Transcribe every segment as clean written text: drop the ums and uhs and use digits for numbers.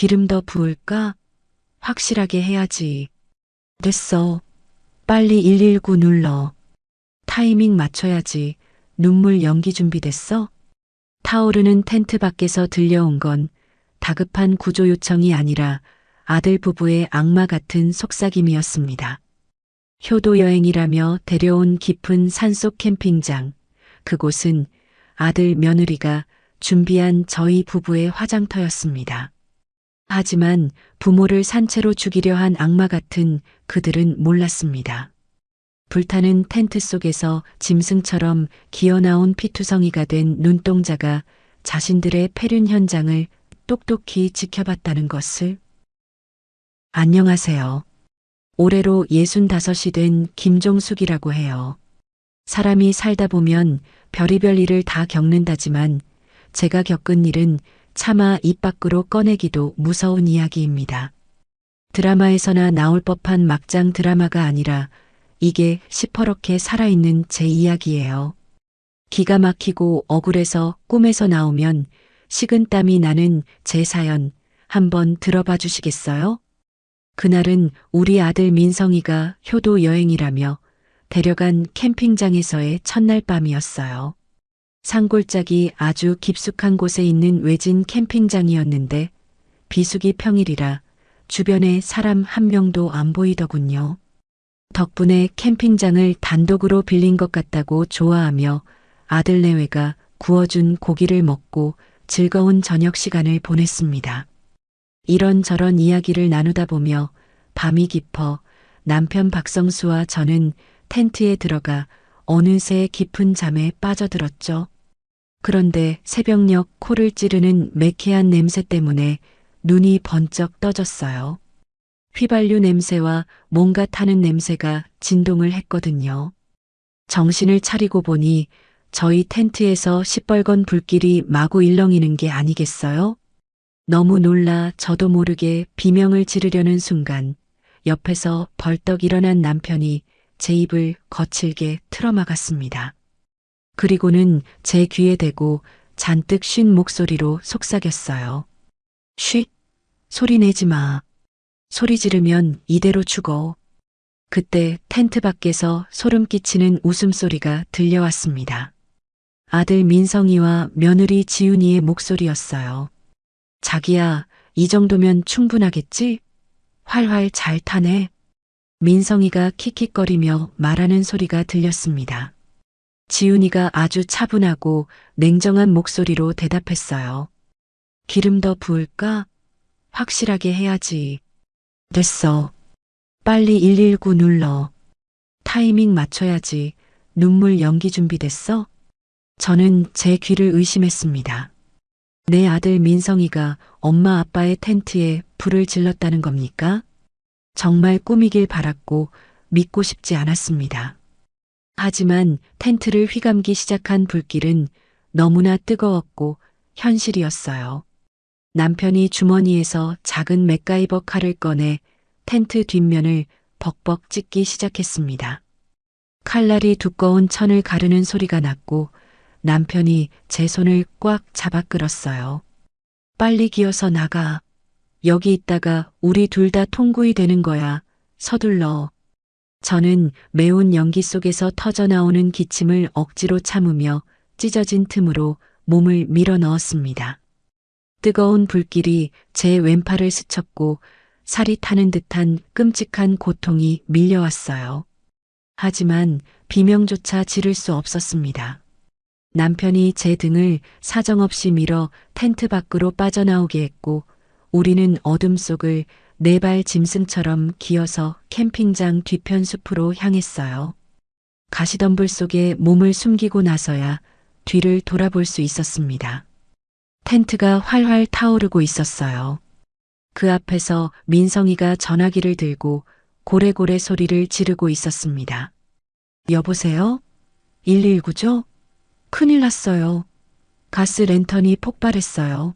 기름 더 부을까? 확실하게 해야지. 됐어. 빨리 119 눌러. 타이밍 맞춰야지. 눈물 연기 준비됐어? 타오르는 텐트 밖에서 들려온 건 다급한 구조 요청이 아니라 아들 부부의 악마 같은 속삭임이었습니다. 효도 여행이라며 데려온 깊은 산속 캠핑장. 그곳은 아들 며느리가 준비한 저희 부부의 화장터였습니다. 하지만 부모를 산채로 죽이려 한 악마 같은 그들은 몰랐습니다. 불타는 텐트 속에서 짐승처럼 기어나온 피투성이가 된 눈동자가 자신들의 폐륜 현장을 똑똑히 지켜봤다는 것을. 안녕하세요. 올해로 65이 된 김종숙이라고 해요. 사람이 살다 보면 별의별 일을 다 겪는다지만 제가 겪은 일은 차마 입 밖으로 꺼내기도 무서운 이야기입니다. 드라마에서나 나올 법한 막장 드라마가 아니라 이게 시퍼렇게 살아있는 제 이야기예요. 기가 막히고 억울해서 꿈에서 나오면 식은땀이 나는 제 사연 한번 들어봐 주시겠어요? 그날은 우리 아들 민성이가 효도 여행이라며 데려간 캠핑장에서의 첫날 밤이었어요. 산골짜기 아주 깊숙한 곳에 있는 외진 캠핑장이었는데 비수기 평일이라 주변에 사람 한 명도 안 보이더군요. 덕분에 캠핑장을 단독으로 빌린 것 같다고 좋아하며 아들 내외가 구워준 고기를 먹고 즐거운 저녁 시간을 보냈습니다. 이런저런 이야기를 나누다 보며 밤이 깊어 남편 박성수와 저는 텐트에 들어가 어느새 깊은 잠에 빠져들었죠. 그런데 새벽녘 코를 찌르는 매캐한 냄새 때문에 눈이 번쩍 떠졌어요. 휘발유 냄새와 뭔가 타는 냄새가 진동을 했거든요. 정신을 차리고 보니 저희 텐트에서 시뻘건 불길이 마구 일렁이는 게 아니겠어요? 너무 놀라 저도 모르게 비명을 지르려는 순간 옆에서 벌떡 일어난 남편이 제 입을 거칠게 틀어막았습니다. 그리고는 제 귀에 대고 잔뜩 쉰 목소리로 속삭였어요. 쉿! 소리 내지 마. 소리 지르면 이대로 죽어. 그때 텐트 밖에서 소름 끼치는 웃음소리가 들려왔습니다. 아들 민성이와 며느리 지훈이의 목소리였어요. 자기야, 이 정도면 충분하겠지? 활활 잘 타네. 민성이가 킥킥거리며 말하는 소리가 들렸습니다. 지훈이가 아주 차분하고 냉정한 목소리로 대답했어요. 기름 더 부을까? 확실하게 해야지. 됐어. 빨리 119 눌러. 타이밍 맞춰야지. 눈물 연기 준비됐어? 저는 제 귀를 의심했습니다. 내 아들 민성이가 엄마 아빠의 텐트에 불을 질렀다는 겁니까? 정말 꿈이길 바랐고 믿고 싶지 않았습니다. 하지만 텐트를 휘감기 시작한 불길은 너무나 뜨거웠고 현실이었어요. 남편이 주머니에서 작은 맥가이버 칼을 꺼내 텐트 뒷면을 벅벅 찢기 시작했습니다. 칼날이 두꺼운 천을 가르는 소리가 났고 남편이 제 손을 꽉 잡아 끌었어요. 빨리 기어서 나가. 여기 있다가 우리 둘 다 통구이 되는 거야. 서둘러. 저는 매운 연기 속에서 터져나오는 기침을 억지로 참으며 찢어진 틈으로 몸을 밀어 넣었습니다. 뜨거운 불길이 제 왼팔을 스쳤고 살이 타는 듯한 끔찍한 고통이 밀려왔어요. 하지만 비명조차 지를 수 없었습니다. 남편이 제 등을 사정없이 밀어 텐트 밖으로 빠져나오게 했고 우리는 어둠 속을 네 발 짐승처럼 기어서 캠핑장 뒤편 숲으로 향했어요. 가시덤불 속에 몸을 숨기고 나서야 뒤를 돌아볼 수 있었습니다. 텐트가 활활 타오르고 있었어요. 그 앞에서 민성이가 전화기를 들고 고래고래 소리를 지르고 있었습니다. 여보세요? 119죠? 큰일 났어요. 가스 랜턴이 폭발했어요.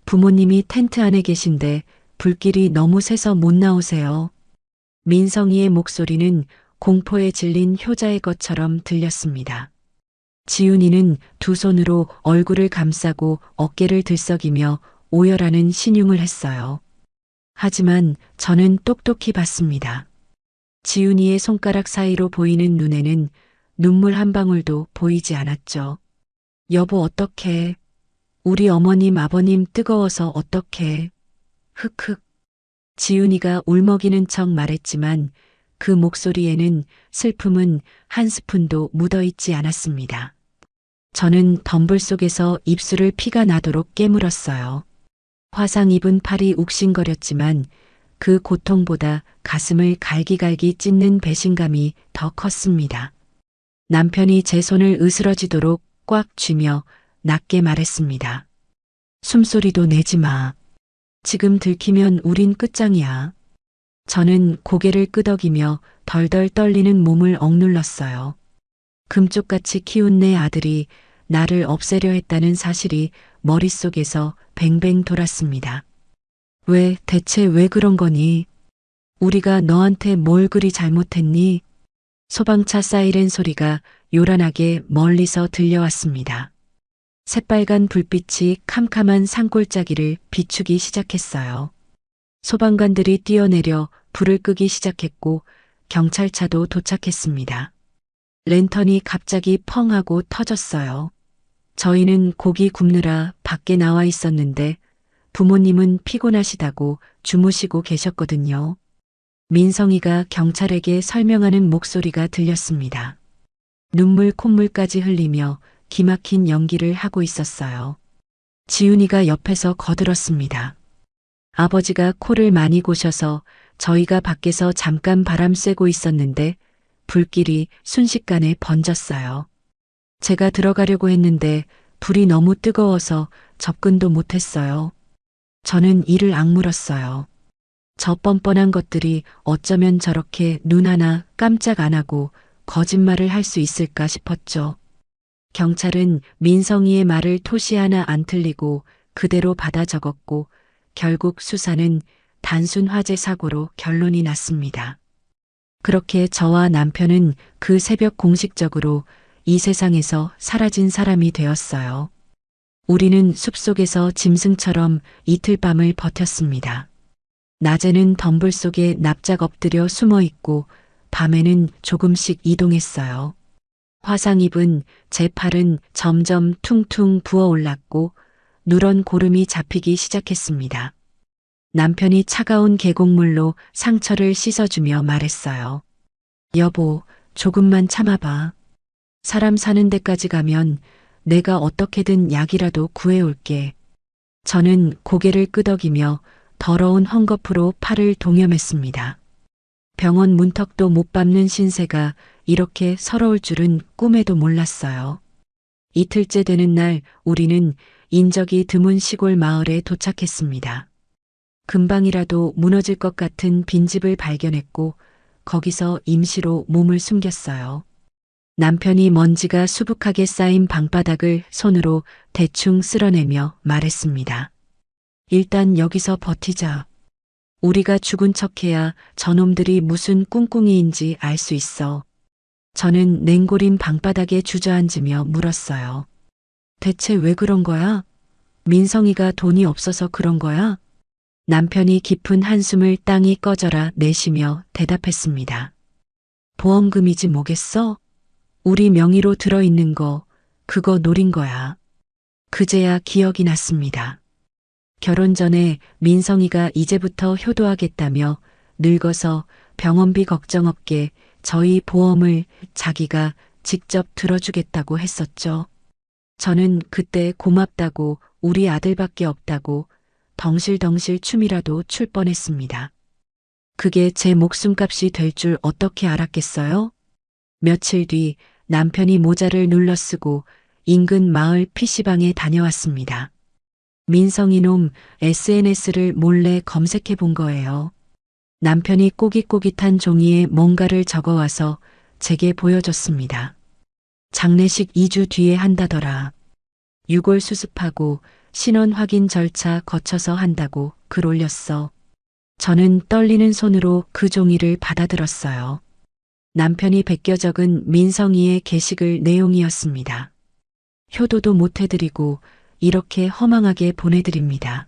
부모님이 텐트 안에 계신데 불길이 너무 세서 못 나오세요. 민성이의 목소리는 공포에 질린 효자의 것처럼 들렸습니다. 지훈이는 두 손으로 얼굴을 감싸고 어깨를 들썩이며 오열하는 신용을 했어요. 하지만 저는 똑똑히 봤습니다. 지훈이의 손가락 사이로 보이는 눈에는 눈물 한 방울도 보이지 않았죠. 여보 어떡해. 우리 어머님 아버님 뜨거워서 어떡해. 흑흑. 지훈이가 울먹이는 척 말했지만 그 목소리에는 슬픔은 한 스푼도 묻어있지 않았습니다. 저는 덤불 속에서 입술을 피가 나도록 깨물었어요. 화상 입은 팔이 욱신거렸지만 그 고통보다 가슴을 갈기갈기 찢는 배신감이 더 컸습니다. 남편이 제 손을 으스러지도록 꽉 쥐며 낮게 말했습니다. 숨소리도 내지 마. 지금 들키면 우린 끝장이야. 저는 고개를 끄덕이며 덜덜 떨리는 몸을 억눌렀어요. 금쪽같이 키운 내 아들이 나를 없애려 했다는 사실이 머릿속에서 뱅뱅 돌았습니다. 대체 왜 그런 거니? 우리가 너한테 뭘 그리 잘못했니? 소방차 사이렌 소리가 요란하게 멀리서 들려왔습니다. 새빨간 불빛이 캄캄한 산골짜기를 비추기 시작했어요. 소방관들이 뛰어내려 불을 끄기 시작했고 경찰차도 도착했습니다. 랜턴이 갑자기 펑 하고 터졌어요. 저희는 고기 굽느라 밖에 나와 있었는데 부모님은 피곤하시다고 주무시고 계셨거든요. 민성이가 경찰에게 설명하는 목소리가 들렸습니다. 눈물 콧물까지 흘리며 기막힌 연기를 하고 있었어요. 지훈이가 옆에서 거들었습니다. 아버지가 코를 많이 고셔서 저희가 밖에서 잠깐 바람 쐬고 있었는데 불길이 순식간에 번졌어요. 제가 들어가려고 했는데 불이 너무 뜨거워서 접근도 못했어요. 저는 이를 악물었어요. 저 뻔뻔한 것들이 어쩌면 저렇게 눈 하나 깜짝 안 하고 거짓말을 할 수 있을까 싶었죠. 경찰은 민성이의 말을 토시 하나 안 틀리고 그대로 받아 적었고 결국 수사는 단순 화재 사고로 결론이 났습니다. 그렇게 저와 남편은 그 새벽 공식적으로 이 세상에서 사라진 사람이 되었어요. 우리는 숲속에서 짐승처럼 이틀 밤을 버텼습니다. 낮에는 덤불 속에 납작 엎드려 숨어 있고 밤에는 조금씩 이동했어요. 화상 입은 제 팔은 점점 퉁퉁 부어올랐고 누런 고름이 잡히기 시작했습니다. 남편이 차가운 계곡물로 상처를 씻어주며 말했어요. 여보, 조금만 참아봐. 사람 사는 데까지 가면 내가 어떻게든 약이라도 구해올게. 저는 고개를 끄덕이며 더러운 헝겊으로 팔을 동여맸습니다. 병원 문턱도 못 밟는 신세가 이렇게 서러울 줄은 꿈에도 몰랐어요. 이틀째 되는 날 우리는 인적이 드문 시골 마을에 도착했습니다. 금방이라도 무너질 것 같은 빈집을 발견했고 거기서 임시로 몸을 숨겼어요. 남편이 먼지가 수북하게 쌓인 방바닥을 손으로 대충 쓸어내며 말했습니다. 일단 여기서 버티자. 우리가 죽은 척해야 저놈들이 무슨 꿍꿍이인지 알 수 있어. 저는 냉골인 방바닥에 주저앉으며 물었어요. 대체 왜 그런 거야? 민성이가 돈이 없어서 그런 거야? 남편이 깊은 한숨을 땅이 꺼져라 내쉬며 대답했습니다. 보험금이지 뭐겠어? 우리 명의로 들어있는 거, 그거 노린 거야. 그제야 기억이 났습니다. 결혼 전에 민성이가 이제부터 효도하겠다며 늙어서 병원비 걱정 없게 저희 보험을 자기가 직접 들어주겠다고 했었죠. 저는 그때 고맙다고 우리 아들밖에 없다고 덩실덩실 춤이라도 출 뻔했습니다. 그게 제 목숨값이 될 줄 어떻게 알았겠어요? 며칠 뒤 남편이 모자를 눌러 쓰고 인근 마을 PC방에 다녀왔습니다. 민성이 놈 SNS를 몰래 검색해 본 거예요. 남편이 꼬깃꼬깃한 종이에 뭔가를 적어와서 제게 보여줬습니다. 장례식 2주 뒤에 한다더라. 유골 수습하고 신원 확인 절차 거쳐서 한다고 글 올렸어. 저는 떨리는 손으로 그 종이를 받아들었어요. 남편이 베껴 적은 민성이의 게시글 내용이었습니다. 효도도 못 해드리고 이렇게 허망하게 보내드립니다.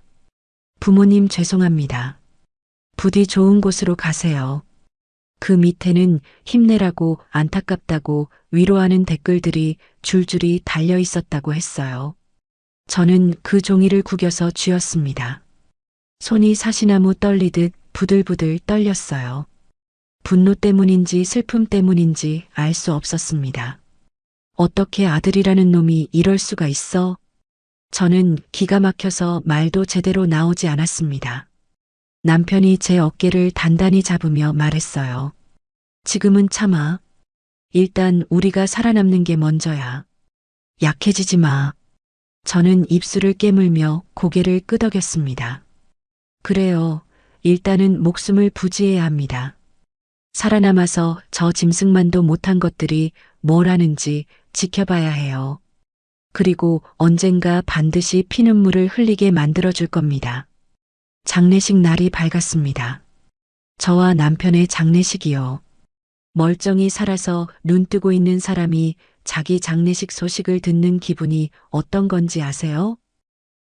부모님 죄송합니다. 부디 좋은 곳으로 가세요. 그 밑에는 힘내라고 안타깝다고 위로하는 댓글들이 줄줄이 달려 있었다고 했어요. 저는 그 종이를 구겨서 쥐었습니다. 손이 사시나무 떨리듯 부들부들 떨렸어요. 분노 때문인지 슬픔 때문인지 알 수 없었습니다. 어떻게 아들이라는 놈이 이럴 수가 있어? 저는 기가 막혀서 말도 제대로 나오지 않았습니다. 남편이 제 어깨를 단단히 잡으며 말했어요. 지금은 참아. 일단 우리가 살아남는 게 먼저야. 약해지지 마. 저는 입술을 깨물며 고개를 끄덕였습니다. 그래요. 일단은 목숨을 부지해야 합니다. 살아남아서 저 짐승만도 못한 것들이 뭘 하는지 지켜봐야 해요. 그리고 언젠가 반드시 피눈물을 흘리게 만들어줄 겁니다. 장례식 날이 밝았습니다. 저와 남편의 장례식이요. 멀쩡히 살아서 눈 뜨고 있는 사람이 자기 장례식 소식을 듣는 기분이 어떤 건지 아세요?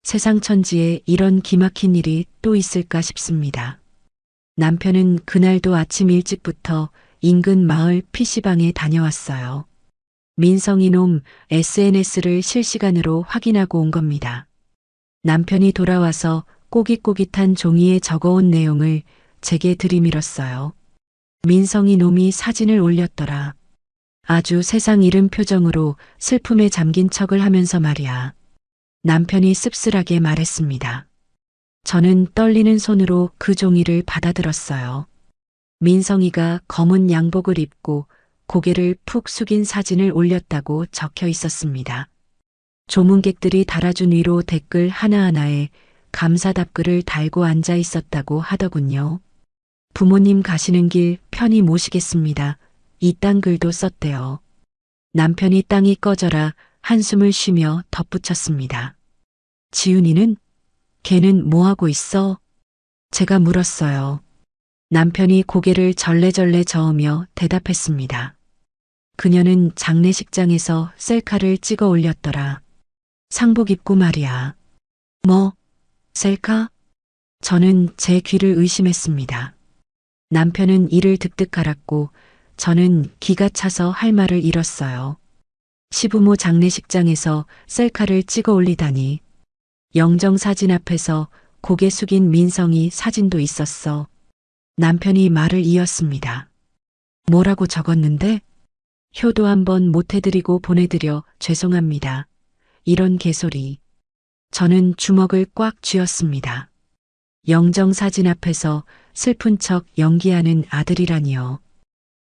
세상 천지에 이런 기막힌 일이 또 있을까 싶습니다. 남편은 그날도 아침 일찍부터 인근 마을 PC방에 다녀왔어요. 민성이 놈 SNS를 실시간으로 확인하고 온 겁니다. 남편이 돌아와서 꼬깃꼬깃한 종이에 적어온 내용을 제게 들이밀었어요. 민성이 놈이 사진을 올렸더라. 아주 세상 잃은 표정으로 슬픔에 잠긴 척을 하면서 말이야. 남편이 씁쓸하게 말했습니다. 저는 떨리는 손으로 그 종이를 받아들었어요. 민성이가 검은 양복을 입고 고개를 푹 숙인 사진을 올렸다고 적혀 있었습니다. 조문객들이 달아준 위로 댓글 하나하나에 감사 답글을 달고 앉아 있었다고 하더군요. 부모님 가시는 길 편히 모시겠습니다. 이딴 글도 썼대요. 남편이 땅이 꺼져라 한숨을 쉬며 덧붙였습니다. 지훈이는? 걔는 뭐하고 있어? 제가 물었어요. 남편이 고개를 절레절레 저으며 대답했습니다. 그녀는 장례식장에서 셀카를 찍어 올렸더라. 상복 입고 말이야. 뭐? 셀카? 저는 제 귀를 의심했습니다. 남편은 이를 득득 갈았고 저는 기가 차서 할 말을 잃었어요. 시부모 장례식장에서 셀카를 찍어 올리다니. 영정사진 앞에서 고개 숙인 민성이 사진도 있었어. 남편이 말을 이었습니다. 뭐라고 적었는데? 효도 한번 못 해드리고 보내드려 죄송합니다. 이런 개소리. 저는 주먹을 꽉 쥐었습니다. 영정사진 앞에서 슬픈 척 연기하는 아들이라니요.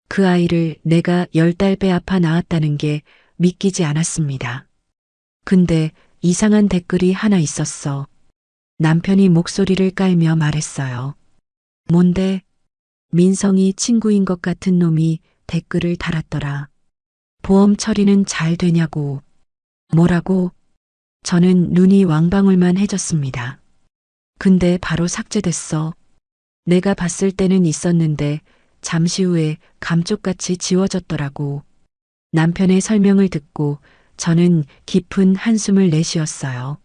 그 아이를 내가 10달 배 아파 낳았다는 게 믿기지 않았습니다. 근데 이상한 댓글이 하나 있었어. 남편이 목소리를 깔며 말했어요. 뭔데? 민성이 친구인 것 같은 놈이 댓글을 달았더라. 보험 처리는 잘 되냐고. 뭐라고? 저는 눈이 왕방울만 해졌습니다. 근데 바로 삭제됐어. 내가 봤을 때는 있었는데 잠시 후에 감쪽같이 지워졌더라고. 남편의 설명을 듣고 저는 깊은 한숨을 내쉬었어요.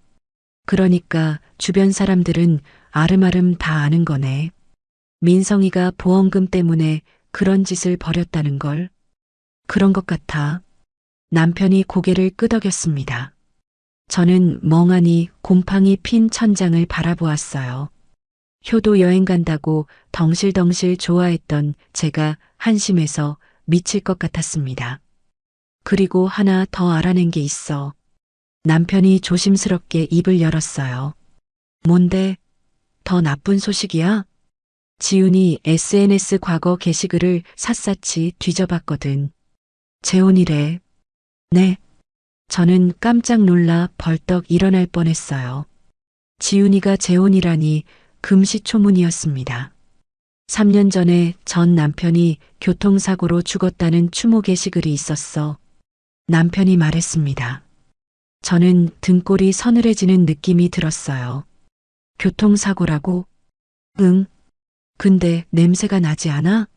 그러니까 주변 사람들은 아름아름 다 아는 거네. 민성이가 보험금 때문에 그런 짓을 벌였다는 걸. 그런 것 같아. 남편이 고개를 끄덕였습니다. 저는 멍하니 곰팡이 핀 천장을 바라보았어요. 효도 여행 간다고 덩실덩실 좋아했던 제가 한심해서 미칠 것 같았습니다. 그리고 하나 더 알아낸 게 있어. 남편이 조심스럽게 입을 열었어요. 뭔데? 더 나쁜 소식이야? 지훈이 SNS 과거 게시글을 샅샅이 뒤져봤거든. 재혼이래. 네. 저는 깜짝 놀라 벌떡 일어날 뻔했어요. 지훈이가 재혼이라니 금시초문이었습니다. 3년 전에 전 남편이 교통사고로 죽었다는 추모 게시글이 있었어. 남편이 말했습니다. 저는 등골이 서늘해지는 느낌이 들었어요. 교통사고라고? 응. 근데 냄새가 나지 않아?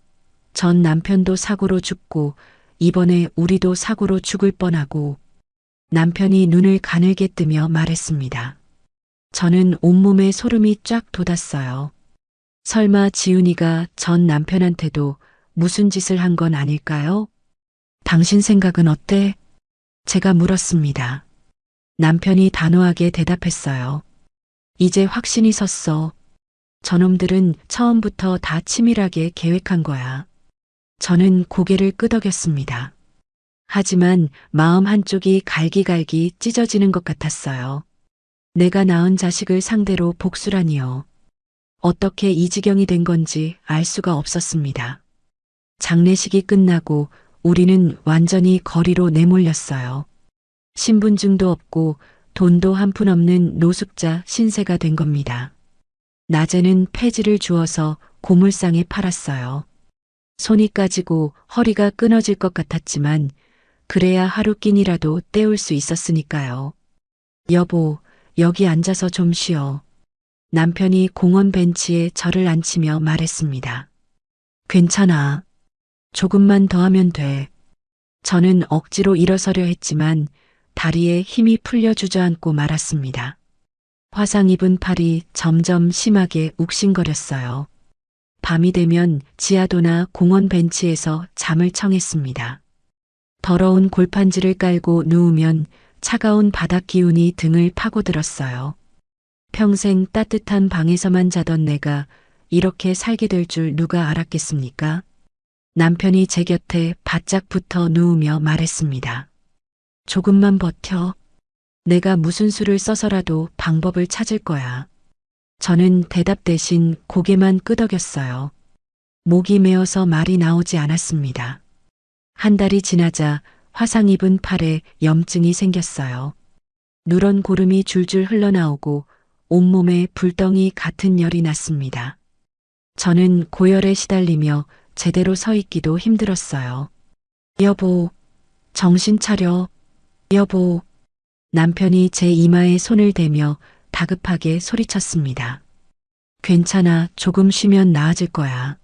전 남편도 사고로 죽고 이번에 우리도 사고로 죽을 뻔하고. 남편이 눈을 가늘게 뜨며 말했습니다. 저는 온몸에 소름이 쫙 돋았어요. 설마 지훈이가 전 남편한테도 무슨 짓을 한 건 아닐까요? 당신 생각은 어때? 제가 물었습니다. 남편이 단호하게 대답했어요. 이제 확신이 섰어. 저놈들은 처음부터 다 치밀하게 계획한 거야. 저는 고개를 끄덕였습니다. 하지만 마음 한쪽이 갈기갈기 찢어지는 것 같았어요. 내가 낳은 자식을 상대로 복수라니요. 어떻게 이 지경이 된 건지 알 수가 없었습니다. 장례식이 끝나고 우리는 완전히 거리로 내몰렸어요. 신분증도 없고 돈도 한 푼 없는 노숙자 신세가 된 겁니다. 낮에는 폐지를 주워서 고물상에 팔았어요. 손이 까지고 허리가 끊어질 것 같았지만 그래야 하루 끼니라도 때울 수 있었으니까요. 여보, 여기 앉아서 좀 쉬어. 남편이 공원 벤치에 저를 앉히며 말했습니다. 괜찮아. 조금만 더 하면 돼. 저는 억지로 일어서려 했지만 다리에 힘이 풀려 주저앉고 말았습니다. 화상 입은 팔이 점점 심하게 욱신거렸어요. 밤이 되면 지하도나 공원 벤치에서 잠을 청했습니다. 더러운 골판지를 깔고 누우면 차가운 바닥 기운이 등을 파고들었어요. 평생 따뜻한 방에서만 자던 내가 이렇게 살게 될 줄 누가 알았겠습니까? 남편이 제 곁에 바짝 붙어 누우며 말했습니다. 조금만 버텨. 내가 무슨 수를 써서라도 방법을 찾을 거야. 저는 대답 대신 고개만 끄덕였어요. 목이 메어서 말이 나오지 않았습니다. 한 달이 지나자 화상 입은 팔에 염증이 생겼어요. 누런 고름이 줄줄 흘러나오고 온몸에 불덩이 같은 열이 났습니다. 저는 고열에 시달리며 제대로 서 있기도 힘들었어요. 여보, 정신 차려. 여보. 남편이 제 이마에 손을 대며 다급하게 소리쳤습니다. 괜찮아, 조금 쉬면 나아질 거야.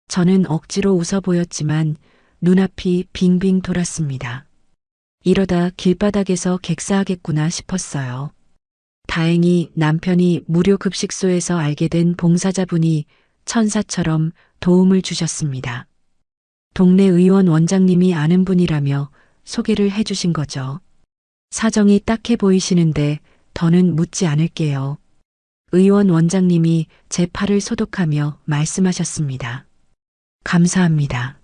저는 억지로 웃어 보였지만 눈앞이 빙빙 돌았습니다. 이러다 길바닥에서 객사하겠구나 싶었어요. 다행히 남편이 무료 급식소에서 알게 된 봉사자분이 천사처럼 도움을 주셨습니다. 동네 의원 원장님이 아는 분이라며 소개를 해주신 거죠. 사정이 딱해 보이시는데 더는 묻지 않을게요. 의원 원장님이 제 팔을 소독하며 말씀하셨습니다. 감사합니다.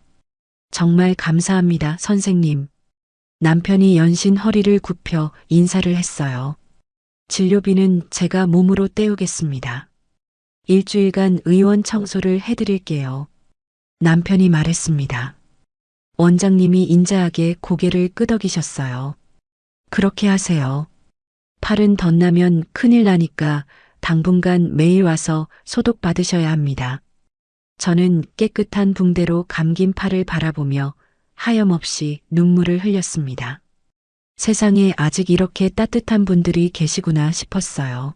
정말 감사합니다, 선생님. 남편이 연신 허리를 굽혀 인사를 했어요. 진료비는 제가 몸으로 떼우겠습니다. 일주일간 의원 청소를 해드릴게요. 남편이 말했습니다. 원장님이 인자하게 고개를 끄덕이셨어요. 그렇게 하세요. 팔은 덧나면 큰일 나니까 당분간 매일 와서 소독 받으셔야 합니다. 저는 깨끗한 붕대로 감긴 팔을 바라보며 하염없이 눈물을 흘렸습니다. 세상에 아직 이렇게 따뜻한 분들이 계시구나 싶었어요.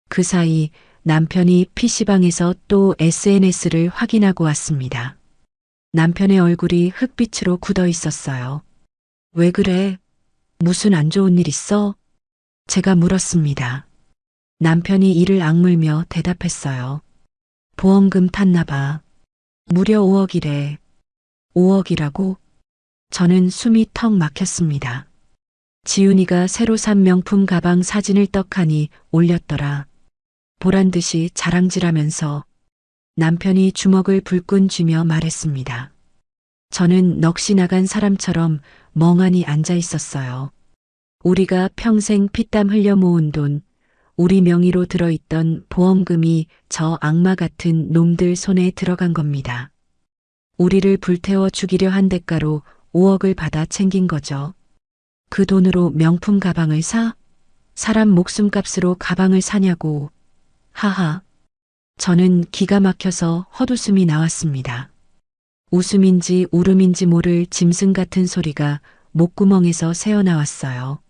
그 사이 남편이 PC방에서 또 SNS를 확인하고 왔습니다. 남편의 얼굴이 흙빛으로 굳어 있었어요. 왜 그래? 무슨 안 좋은 일 있어? 제가 물었습니다. 남편이 이를 악물며 대답했어요. 보험금 탔나 봐. 무려 5억이래. 5억이라고? 저는 숨이 턱 막혔습니다. 지훈이가 새로 산 명품 가방 사진을 떡하니 올렸더라. 보란 듯이 자랑질하면서 남편이 주먹을 불끈 쥐며 말했습니다. 저는 넋이 나간 사람처럼 멍하니 앉아 있었어요. 우리가 평생 피땀 흘려 모은 돈, 우리 명의로 들어있던 보험금이 저 악마 같은 놈들 손에 들어간 겁니다. 우리를 불태워 죽이려 한 대가로 5억을 받아 챙긴 거죠. 그 돈으로 명품 가방을 사? 사람 목숨값으로 가방을 사냐고. 하하. 저는 기가 막혀서 헛웃음이 나왔습니다. 웃음인지 울음인지 모를 짐승 같은 소리가 목구멍에서 새어나왔어요.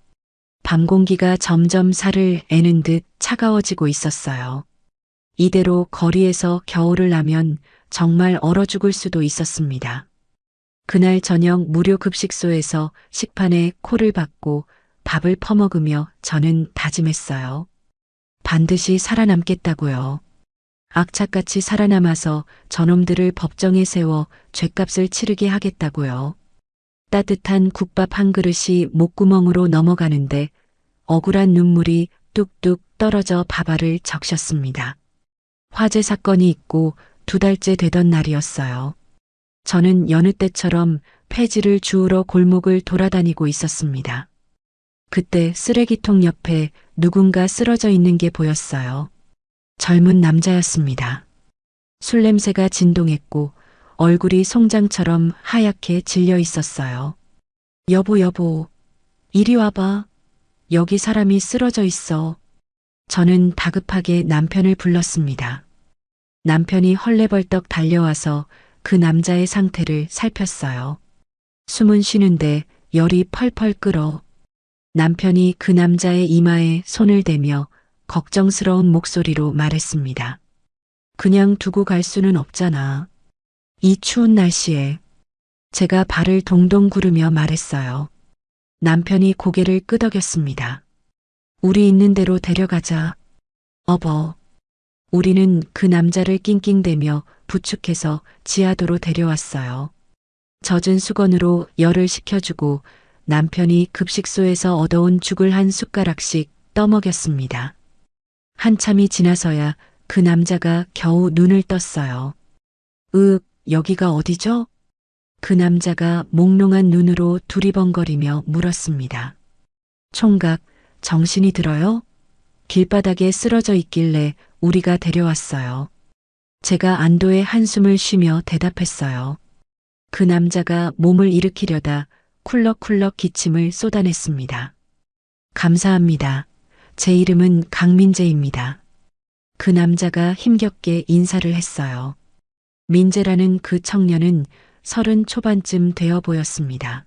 밤 공기가 점점 살을 애는 듯 차가워지고 있었어요. 이대로 거리에서 겨울을 나면 정말 얼어 죽을 수도 있었습니다. 그날 저녁 무료 급식소에서 식판에 코를 박고 밥을 퍼먹으며 저는 다짐했어요. 반드시 살아남겠다고요. 악착같이 살아남아서 저놈들을 법정에 세워 죗값을 치르게 하겠다고요. 따뜻한 국밥 한 그릇이 목구멍으로 넘어가는데 억울한 눈물이 뚝뚝 떨어져 밥알을 적셨습니다. 화재 사건이 있고 2달째 되던 날이었어요. 저는 여느 때처럼 폐지를 주우러 골목을 돌아다니고 있었습니다. 그때 쓰레기통 옆에 누군가 쓰러져 있는 게 보였어요. 젊은 남자였습니다. 술 냄새가 진동했고 얼굴이 송장처럼 하얗게 질려 있었어요. 여보, 이리 와봐. 여기 사람이 쓰러져 있어. 저는 다급하게 남편을 불렀습니다. 남편이 헐레벌떡 달려와서 그 남자의 상태를 살폈어요. 숨은 쉬는데 열이 펄펄 끓어. 남편이 그 남자의 이마에 손을 대며 걱정스러운 목소리로 말했습니다. 그냥 두고 갈 수는 없잖아. 이 추운 날씨에. 제가 발을 동동 구르며 말했어요. 남편이 고개를 끄덕였습니다. 우리 있는 대로 데려가자. 어버. 우리는 그 남자를 낑낑대며 부축해서 지하도로 데려왔어요. 젖은 수건으로 열을 식혀주고 남편이 급식소에서 얻어온 죽을 한 숟가락씩 떠먹였습니다. 한참이 지나서야 그 남자가 겨우 눈을 떴어요. 여기가 어디죠? 그 남자가 몽롱한 눈으로 두리번거리며 물었습니다. 총각, 정신이 들어요? 길바닥에 쓰러져 있길래 우리가 데려왔어요. 제가 안도의 한숨을 쉬며 대답했어요. 그 남자가 몸을 일으키려다 쿨럭쿨럭 기침을 쏟아냈습니다. 감사합니다. 제 이름은 강민재입니다. 그 남자가 힘겹게 인사를 했어요. 민재라는 그 청년은 30 초반쯤 되어 보였습니다.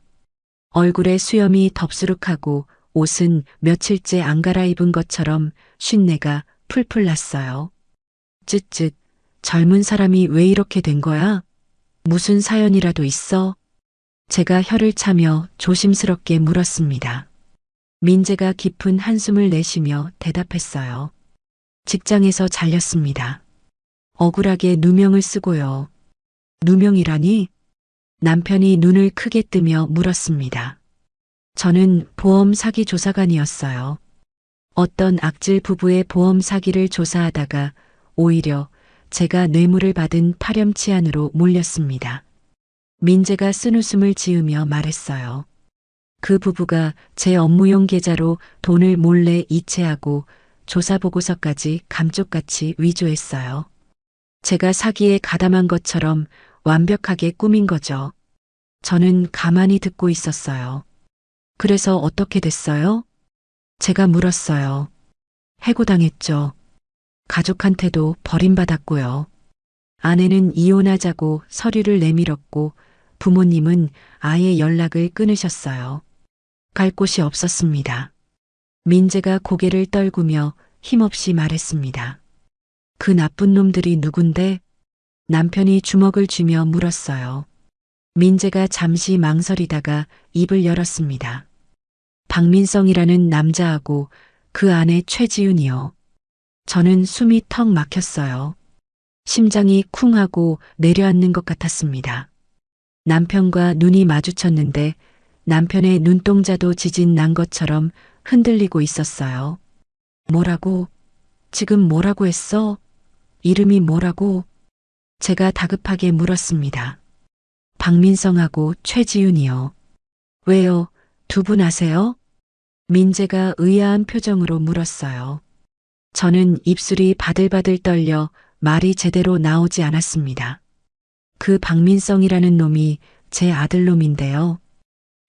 얼굴에 수염이 덥수룩하고 옷은 며칠째 안 갈아입은 것처럼 쉰내가 풀풀 났어요. 쯧쯧, 젊은 사람이 왜 이렇게 된 거야? 무슨 사연이라도 있어? 제가 혀를 차며 조심스럽게 물었습니다. 민재가 깊은 한숨을 내쉬며 대답했어요. 직장에서 잘렸습니다. 억울하게 누명을 쓰고요. 누명이라니? 남편이 눈을 크게 뜨며 물었습니다. 저는 보험 사기 조사관이었어요. 어떤 악질 부부의 보험 사기를 조사하다가 오히려 제가 뇌물을 받은 파렴치한으로 몰렸습니다. 민재가 쓴웃음을 지으며 말했어요. 그 부부가 제 업무용 계좌로 돈을 몰래 이체하고 조사보고서까지 감쪽같이 위조했어요. 제가 사기에 가담한 것처럼 완벽하게 꾸민 거죠. 저는 가만히 듣고 있었어요. 그래서 어떻게 됐어요? 제가 물었어요. 해고당했죠. 가족한테도 버림받았고요. 아내는 이혼하자고 서류를 내밀었고 부모님은 아예 연락을 끊으셨어요. 갈 곳이 없었습니다. 민재가 고개를 떨구며 힘없이 말했습니다. 그 나쁜 놈들이 누군데? 남편이 주먹을 쥐며 물었어요. 민재가 잠시 망설이다가 입을 열었습니다. 박민성이라는 남자하고 그 아내 최지윤이요. 저는 숨이 턱 막혔어요. 심장이 쿵 하고 내려앉는 것 같았습니다. 남편과 눈이 마주쳤는데 남편의 눈동자도 지진 난 것처럼 흔들리고 있었어요. 뭐라고? 지금 뭐라고 했어? 이름이 뭐라고? 제가 다급하게 물었습니다. 박민성하고 최지윤이요. 왜요? 두 분 아세요? 민재가 의아한 표정으로 물었어요. 저는 입술이 바들바들 떨려 말이 제대로 나오지 않았습니다. 그 박민성이라는 놈이 제 아들놈인데요.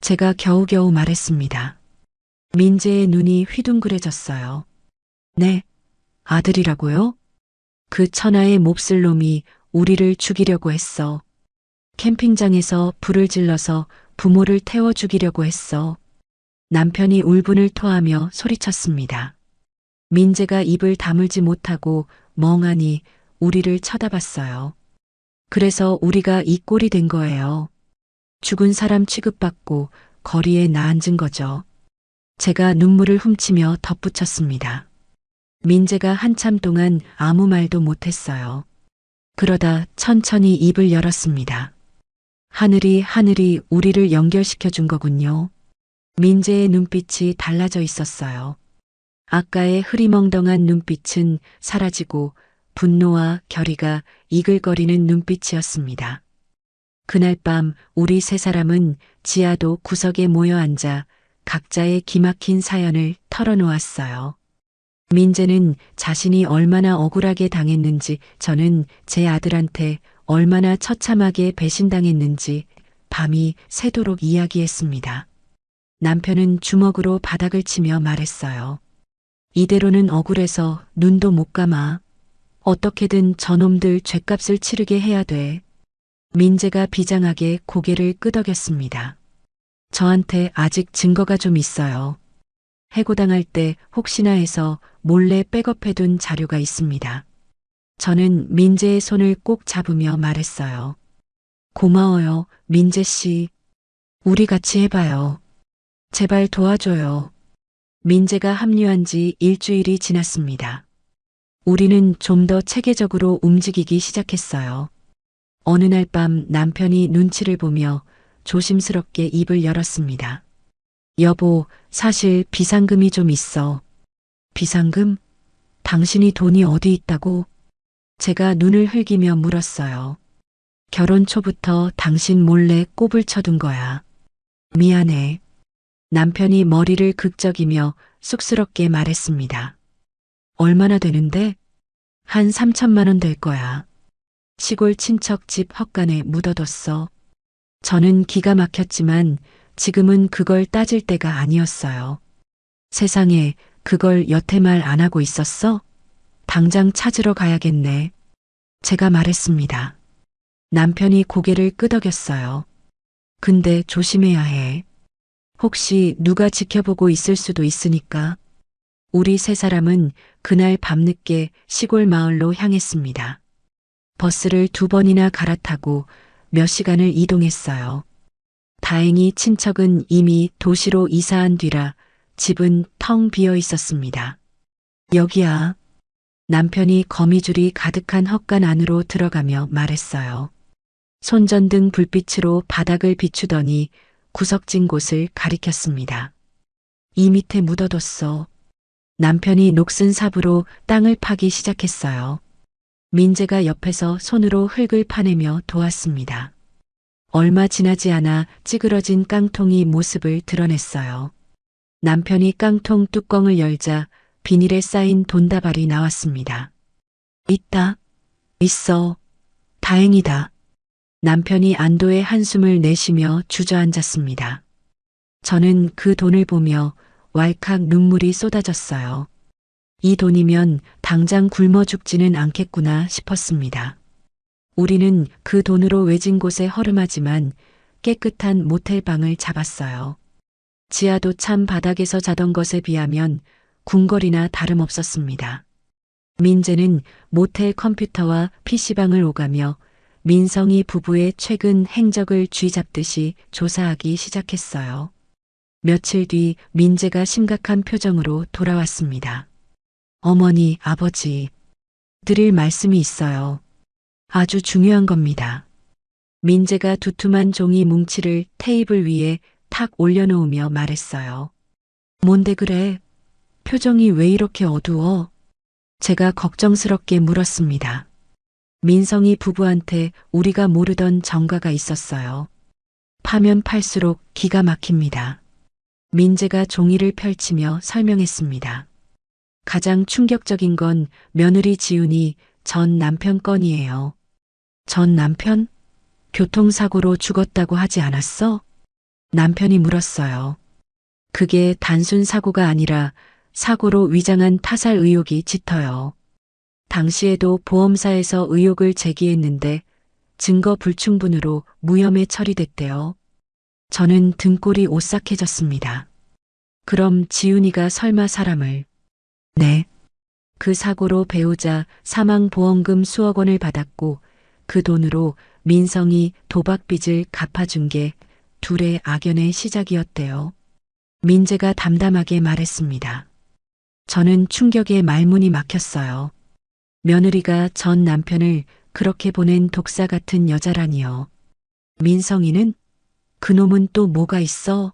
제가 겨우겨우 말했습니다. 민재의 눈이 휘둥그레졌어요. 네, 아들이라고요? 그 천하의 몹쓸 놈이 우리를 죽이려고 했어. 캠핑장에서 불을 질러서 부모를 태워 죽이려고 했어. 남편이 울분을 토하며 소리쳤습니다. 민재가 입을 다물지 못하고 멍하니 우리를 쳐다봤어요. 그래서 우리가 이 꼴이 된 거예요. 죽은 사람 취급받고 거리에 나앉은 거죠. 제가 눈물을 훔치며 덧붙였습니다. 민재가 한참 동안 아무 말도 못했어요. 그러다 천천히 입을 열었습니다. 하늘이 우리를 연결시켜 준 거군요. 민재의 눈빛이 달라져 있었어요. 아까의 흐리멍덩한 눈빛은 사라지고 분노와 결의가 이글거리는 눈빛이었습니다. 그날 밤 우리 세 사람은 지하도 구석에 모여 앉아 각자의 기막힌 사연을 털어놓았어요. 민재는 자신이 얼마나 억울하게 당했는지, 저는 제 아들한테 얼마나 처참하게 배신당했는지 밤이 새도록 이야기했습니다. 남편은 주먹으로 바닥을 치며 말했어요. 이대로는 억울해서 눈도 못 감아. 어떻게든 저놈들 죗값을 치르게 해야 돼. 민재가 비장하게 고개를 끄덕였습니다. 저한테 아직 증거가 좀 있어요. 해고당할 때 혹시나 해서 몰래 백업해둔 자료가 있습니다. 저는 민재의 손을 꼭 잡으며 말했어요. 고마워요, 민재 씨. 우리 같이 해봐요. 제발 도와줘요. 민재가 합류한 지 일주일이 지났습니다. 우리는 좀 더 체계적으로 움직이기 시작했어요. 어느 날 밤 남편이 눈치를 보며 조심스럽게 입을 열었습니다. 여보, 사실 비상금이 좀 있어. 비상금? 당신이 돈이 어디 있다고? 제가 눈을 흘기며 물었어요. 결혼 초부터 당신 몰래 꼽을 쳐둔 거야. 미안해. 남편이 머리를 극적이며 쑥스럽게 말했습니다. 얼마나 되는데? 한 3천만 원 될 거야. 시골 친척 집 헛간에 묻어뒀어. 저는 기가 막혔지만 지금은 그걸 따질 때가 아니었어요. 세상에, 그걸 여태 말 안 하고 있었어? 당장 찾으러 가야겠네. 제가 말했습니다. 남편이 고개를 끄덕였어요. 근데 조심해야 해. 혹시 누가 지켜보고 있을 수도 있으니까. 우리 세 사람은 그날 밤늦게 시골 마을로 향했습니다. 버스를 2번이나 갈아타고 몇 시간을 이동했어요. 다행히 친척은 이미 도시로 이사한 뒤라 집은 텅 비어 있었습니다. 여기야. 남편이 거미줄이 가득한 헛간 안으로 들어가며 말했어요. 손전등 불빛으로 바닥을 비추더니 구석진 곳을 가리켰습니다. 이 밑에 묻어뒀어. 남편이 녹슨 삽으로 땅을 파기 시작했어요. 민재가 옆에서 손으로 흙을 파내며 도왔습니다. 얼마 지나지 않아 찌그러진 깡통이 모습을 드러냈어요. 남편이 깡통 뚜껑을 열자 비닐에 쌓인 돈다발이 나왔습니다. 있다. 있어. 다행이다. 남편이 안도의 한숨을 내쉬며 주저앉았습니다. 저는 그 돈을 보며 왈칵 눈물이 쏟아졌어요. 이 돈이면 당장 굶어 죽지는 않겠구나 싶었습니다. 우리는 그 돈으로 외진 곳에 허름하지만 깨끗한 모텔방을 잡았어요. 지하도 참 바닥에서 자던 것에 비하면 궁궐이나 다름없었습니다. 민재는 모텔 컴퓨터와 PC방을 오가며 민성이 부부의 최근 행적을 쥐잡듯이 조사하기 시작했어요. 며칠 뒤 민재가 심각한 표정으로 돌아왔습니다. 어머니, 아버지, 드릴 말씀이 있어요. 아주 중요한 겁니다. 민재가 두툼한 종이 뭉치를 테이블 위에 탁 올려놓으며 말했어요. 뭔데 그래? 표정이 왜 이렇게 어두워? 제가 걱정스럽게 물었습니다. 민성이 부부한테 우리가 모르던 전과가 있었어요. 파면 팔수록 기가 막힙니다. 민재가 종이를 펼치며 설명했습니다. 가장 충격적인 건 며느리 지훈이 전 남편 건이에요. 전 남편? 교통사고로 죽었다고 하지 않았어? 남편이 물었어요. 그게 단순 사고가 아니라 사고로 위장한 타살 의혹이 짙어요. 당시에도 보험사에서 의혹을 제기했는데 증거 불충분으로 무혐의 처리됐대요. 저는 등골이 오싹해졌습니다. 그럼 지훈이가 설마 사람을... 네. 그 사고로 배우자 사망보험금 수억 원을 받았고 그 돈으로 민성이 도박빚을 갚아준 게 둘의 악연의 시작이었대요. 민재가 담담하게 말했습니다. 저는 충격에 말문이 막혔어요. 며느리가 전 남편을 그렇게 보낸 독사 같은 여자라니요. 민성이는? 그놈은 또 뭐가 있어?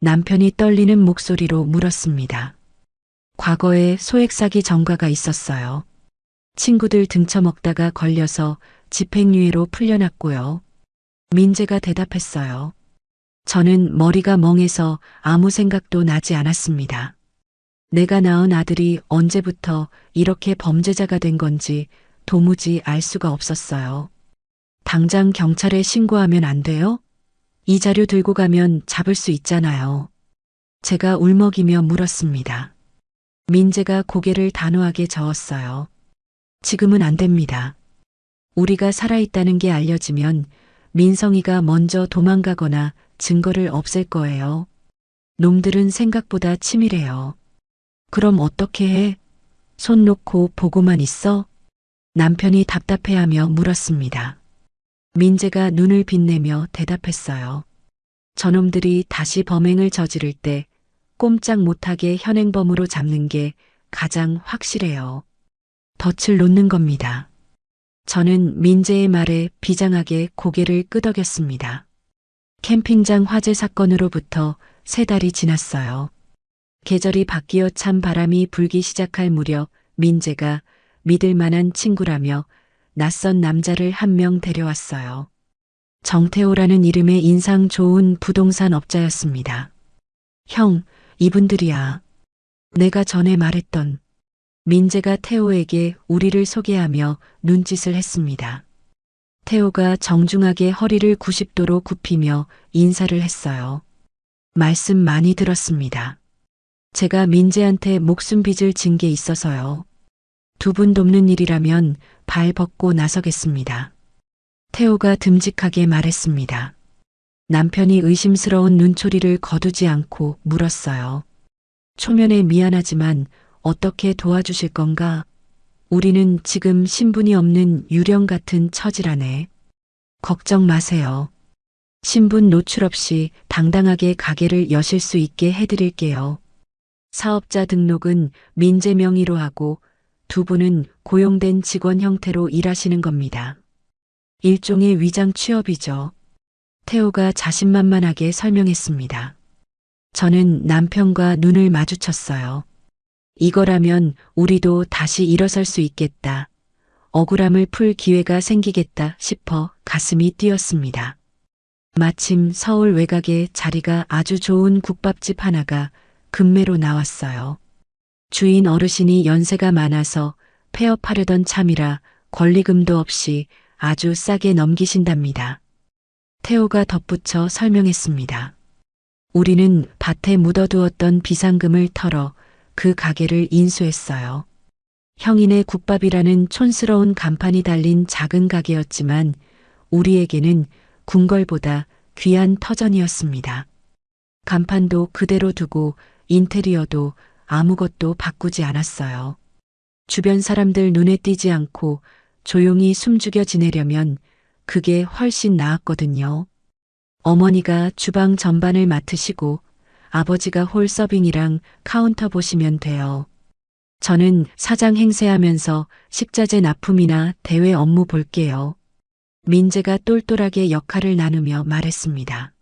남편이 떨리는 목소리로 물었습니다. 과거에 소액사기 전과가 있었어요. 친구들 등쳐먹다가 걸려서 집행유예로 풀려났고요. 민재가 대답했어요. 저는 머리가 멍해서 아무 생각도 나지 않았습니다. 내가 낳은 아들이 언제부터 이렇게 범죄자가 된 건지 도무지 알 수가 없었어요. 당장 경찰에 신고하면 안 돼요? 이 자료 들고 가면 잡을 수 있잖아요. 제가 울먹이며 물었습니다. 민재가 고개를 단호하게 저었어요. 지금은 안 됩니다. 우리가 살아있다는 게 알려지면 민성이가 먼저 도망가거나 증거를 없앨 거예요. 놈들은 생각보다 치밀해요. 그럼 어떻게 해? 손 놓고 보고만 있어? 남편이 답답해하며 물었습니다. 민재가 눈을 빛내며 대답했어요. 저놈들이 다시 범행을 저지를 때 꼼짝 못하게 현행범으로 잡는 게 가장 확실해요. 덫을 놓는 겁니다. 저는 민재의 말에 비장하게 고개를 끄덕였습니다. 캠핑장 화재 사건으로부터 3달이 지났어요. 계절이 바뀌어 찬 바람이 불기 시작할 무렵 민재가 믿을 만한 친구라며 낯선 남자를 한 명 데려왔어요. 정태호라는 이름의 인상 좋은 부동산 업자였습니다. 형, 이분들이야. 내가 전에 말했던. 민재가 태호에게 우리를 소개하며 눈짓을 했습니다. 태호가 정중하게 허리를 90도로 굽히며 인사를 했어요. 말씀 많이 들었습니다. 제가 민재한테 목숨 빚을 진 게 있어서요. 2분 돕는 일이라면 발 벗고 나서겠습니다. 태호가 듬직하게 말했습니다. 남편이 의심스러운 눈초리를 거두지 않고 물었어요. 초면에 미안하지만 어떻게 도와주실 건가? 우리는 지금 신분이 없는 유령 같은 처지라네. 걱정 마세요. 신분 노출 없이 당당하게 가게를 여실 수 있게 해드릴게요. 사업자 등록은 민재 명의로 하고 2분은 고용된 직원 형태로 일하시는 겁니다. 일종의 위장 취업이죠. 태호가 자신만만하게 설명했습니다. 저는 남편과 눈을 마주쳤어요. 이거라면 우리도 다시 일어설 수 있겠다. 억울함을 풀 기회가 생기겠다 싶어 가슴이 뛰었습니다. 마침 서울 외곽에 자리가 아주 좋은 국밥집 하나가 급매로 나왔어요. 주인 어르신이 연세가 많아서 폐업하려던 참이라 권리금도 없이 아주 싸게 넘기신답니다. 태호가 덧붙여 설명했습니다. 우리는 밭에 묻어두었던 비상금을 털어 그 가게를 인수했어요. 형인의 국밥이라는 촌스러운 간판이 달린 작은 가게였지만 우리에게는 궁궐보다 귀한 터전이었습니다. 간판도 그대로 두고 인테리어도 아무것도 바꾸지 않았어요. 주변 사람들 눈에 띄지 않고 조용히 숨죽여 지내려면 그게 훨씬 나았거든요. 어머니가 주방 전반을 맡으시고 아버지가 홀 서빙이랑 카운터 보시면 돼요. 저는 사장 행세하면서 식자재 납품이나 대외 업무 볼게요. 민재가 똘똘하게 역할을 나누며 말했습니다.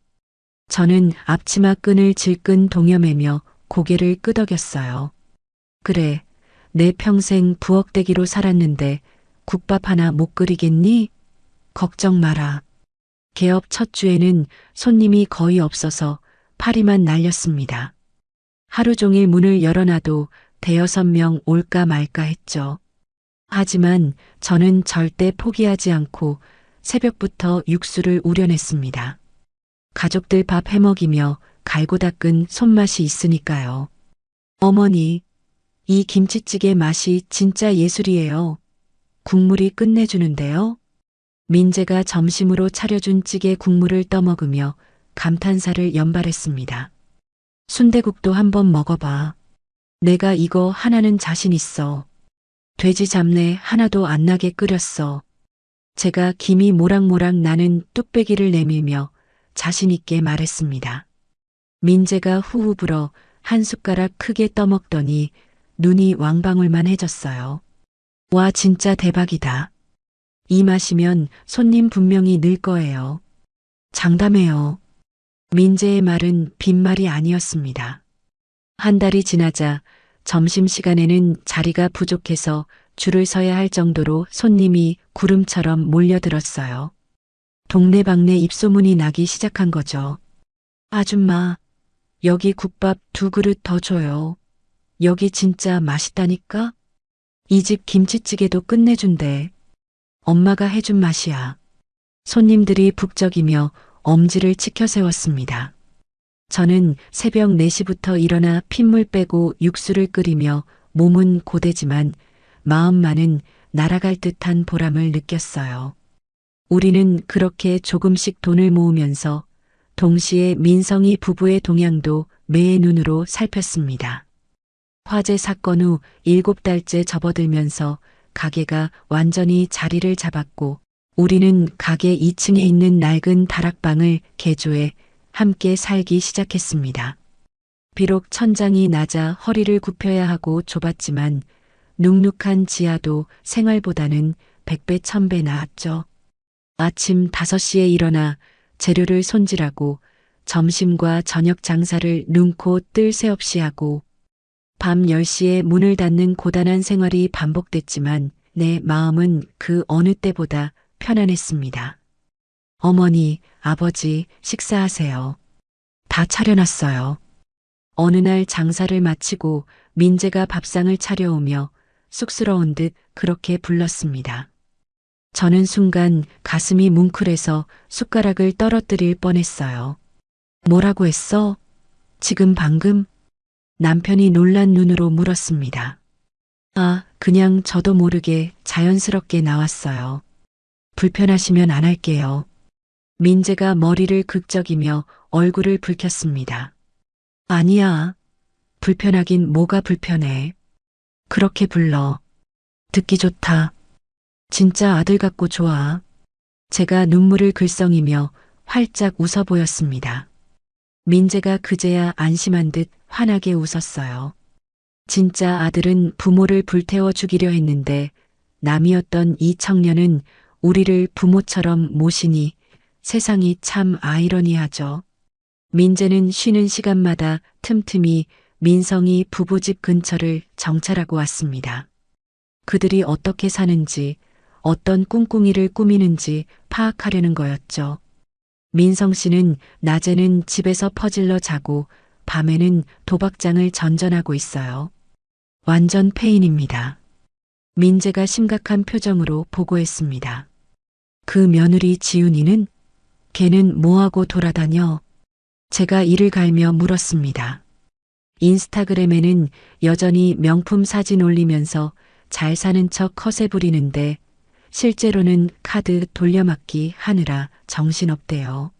저는 앞치마 끈을 질끈 동여매며 고개를 끄덕였어요. 그래, 내 평생 부엌대기로 살았는데 국밥 하나 못 끓이겠니? 걱정 마라. 개업 첫 주에는 손님이 거의 없어서 파리만 날렸습니다. 하루 종일 문을 열어놔도 5-6명 올까 말까 했죠. 하지만 저는 절대 포기하지 않고 새벽부터 육수를 우려냈습니다. 가족들 밥 해먹이며 갈고 닦은 손맛이 있으니까요. 어머니, 이 김치찌개 맛이 진짜 예술이에요. 국물이 끝내주는데요. 민재가 점심으로 차려준 찌개 국물을 떠먹으며 감탄사를 연발했습니다. 순대국도 한번 먹어봐. 내가 이거 하나는 자신 있어. 돼지 잡내 하나도 안 나게 끓였어. 제가 김이 모락모락 나는 뚝배기를 내밀며 자신 있게 말했습니다. 민재가 후후 불어 한 숟가락 크게 떠먹더니 눈이 왕방울만 해졌어요. 와, 진짜 대박이다. 이 맛이면 손님 분명히 늘 거예요. 장담해요. 민재의 말은 빈말이 아니었습니다. 한 달이 지나자 점심시간에는 자리가 부족해서 줄을 서야 할 정도로 손님이 구름처럼 몰려들었어요. 동네방네 입소문이 나기 시작한 거죠. 아줌마, 여기 국밥 2그릇 더 줘요. 여기 진짜 맛있다니까? 이 집 김치찌개도 끝내준대. 엄마가 해준 맛이야. 손님들이 북적이며 엄지를 치켜 세웠습니다. 저는 새벽 4시부터 일어나 핏물 빼고 육수를 끓이며 몸은 고되지만 마음만은 날아갈 듯한 보람을 느꼈어요. 우리는 그렇게 조금씩 돈을 모으면서 동시에 민성이 부부의 동향도 매의 눈으로 살폈습니다. 화재 사건 후 7달째 접어들면서 가게가 완전히 자리를 잡았고 우리는 가게 2층에 있는 낡은 다락방을 개조해 함께 살기 시작했습니다. 비록 천장이 낮아 허리를 굽혀야 하고 좁았지만 눅눅한 지하도 생활보다는 100배 1000배 나았죠. 아침 5시에 일어나 재료를 손질하고 점심과 저녁 장사를 눈코 뜰 새 없이 하고 밤 10시에 문을 닫는 고단한 생활이 반복됐지만 내 마음은 그 어느 때보다 편안했습니다. 어머니, 아버지, 식사하세요. 다 차려놨어요. 어느 날 장사를 마치고 민재가 밥상을 차려오며 쑥스러운 듯 그렇게 불렀습니다. 저는 순간 가슴이 뭉클해서 숟가락을 떨어뜨릴 뻔했어요. 뭐라고 했어? 지금 방금? 남편이 놀란 눈으로 물었습니다. 아, 그냥 저도 모르게 자연스럽게 나왔어요. 불편하시면 안 할게요. 민재가 머리를 극적이며 얼굴을 붉혔습니다. 아니야. 불편하긴 뭐가 불편해. 그렇게 불러. 듣기 좋다. 진짜 아들 같고 좋아. 제가 눈물을 글썽이며 활짝 웃어 보였습니다. 민재가 그제야 안심한 듯 환하게 웃었어요. 진짜 아들은 부모를 불태워 죽이려 했는데 남이었던 이 청년은 우리를 부모처럼 모시니 세상이 참 아이러니하죠. 민재는 쉬는 시간마다 틈틈이 민성이 부부집 근처를 정찰하고 왔습니다. 그들이 어떻게 사는지, 어떤 꿍꿍이를 꾸미는지 파악하려는 거였죠. 민성 씨는 낮에는 집에서 퍼질러 자고 밤에는 도박장을 전전하고 있어요. 완전 폐인입니다. 민재가 심각한 표정으로 보고했습니다. 그 며느리 지훈이는? 걔는 뭐하고 돌아다녀? 제가 이를 갈며 물었습니다. 인스타그램에는 여전히 명품 사진 올리면서 잘 사는 척 허세 부리는데 실제로는 카드 돌려막기 하느라 정신없대요.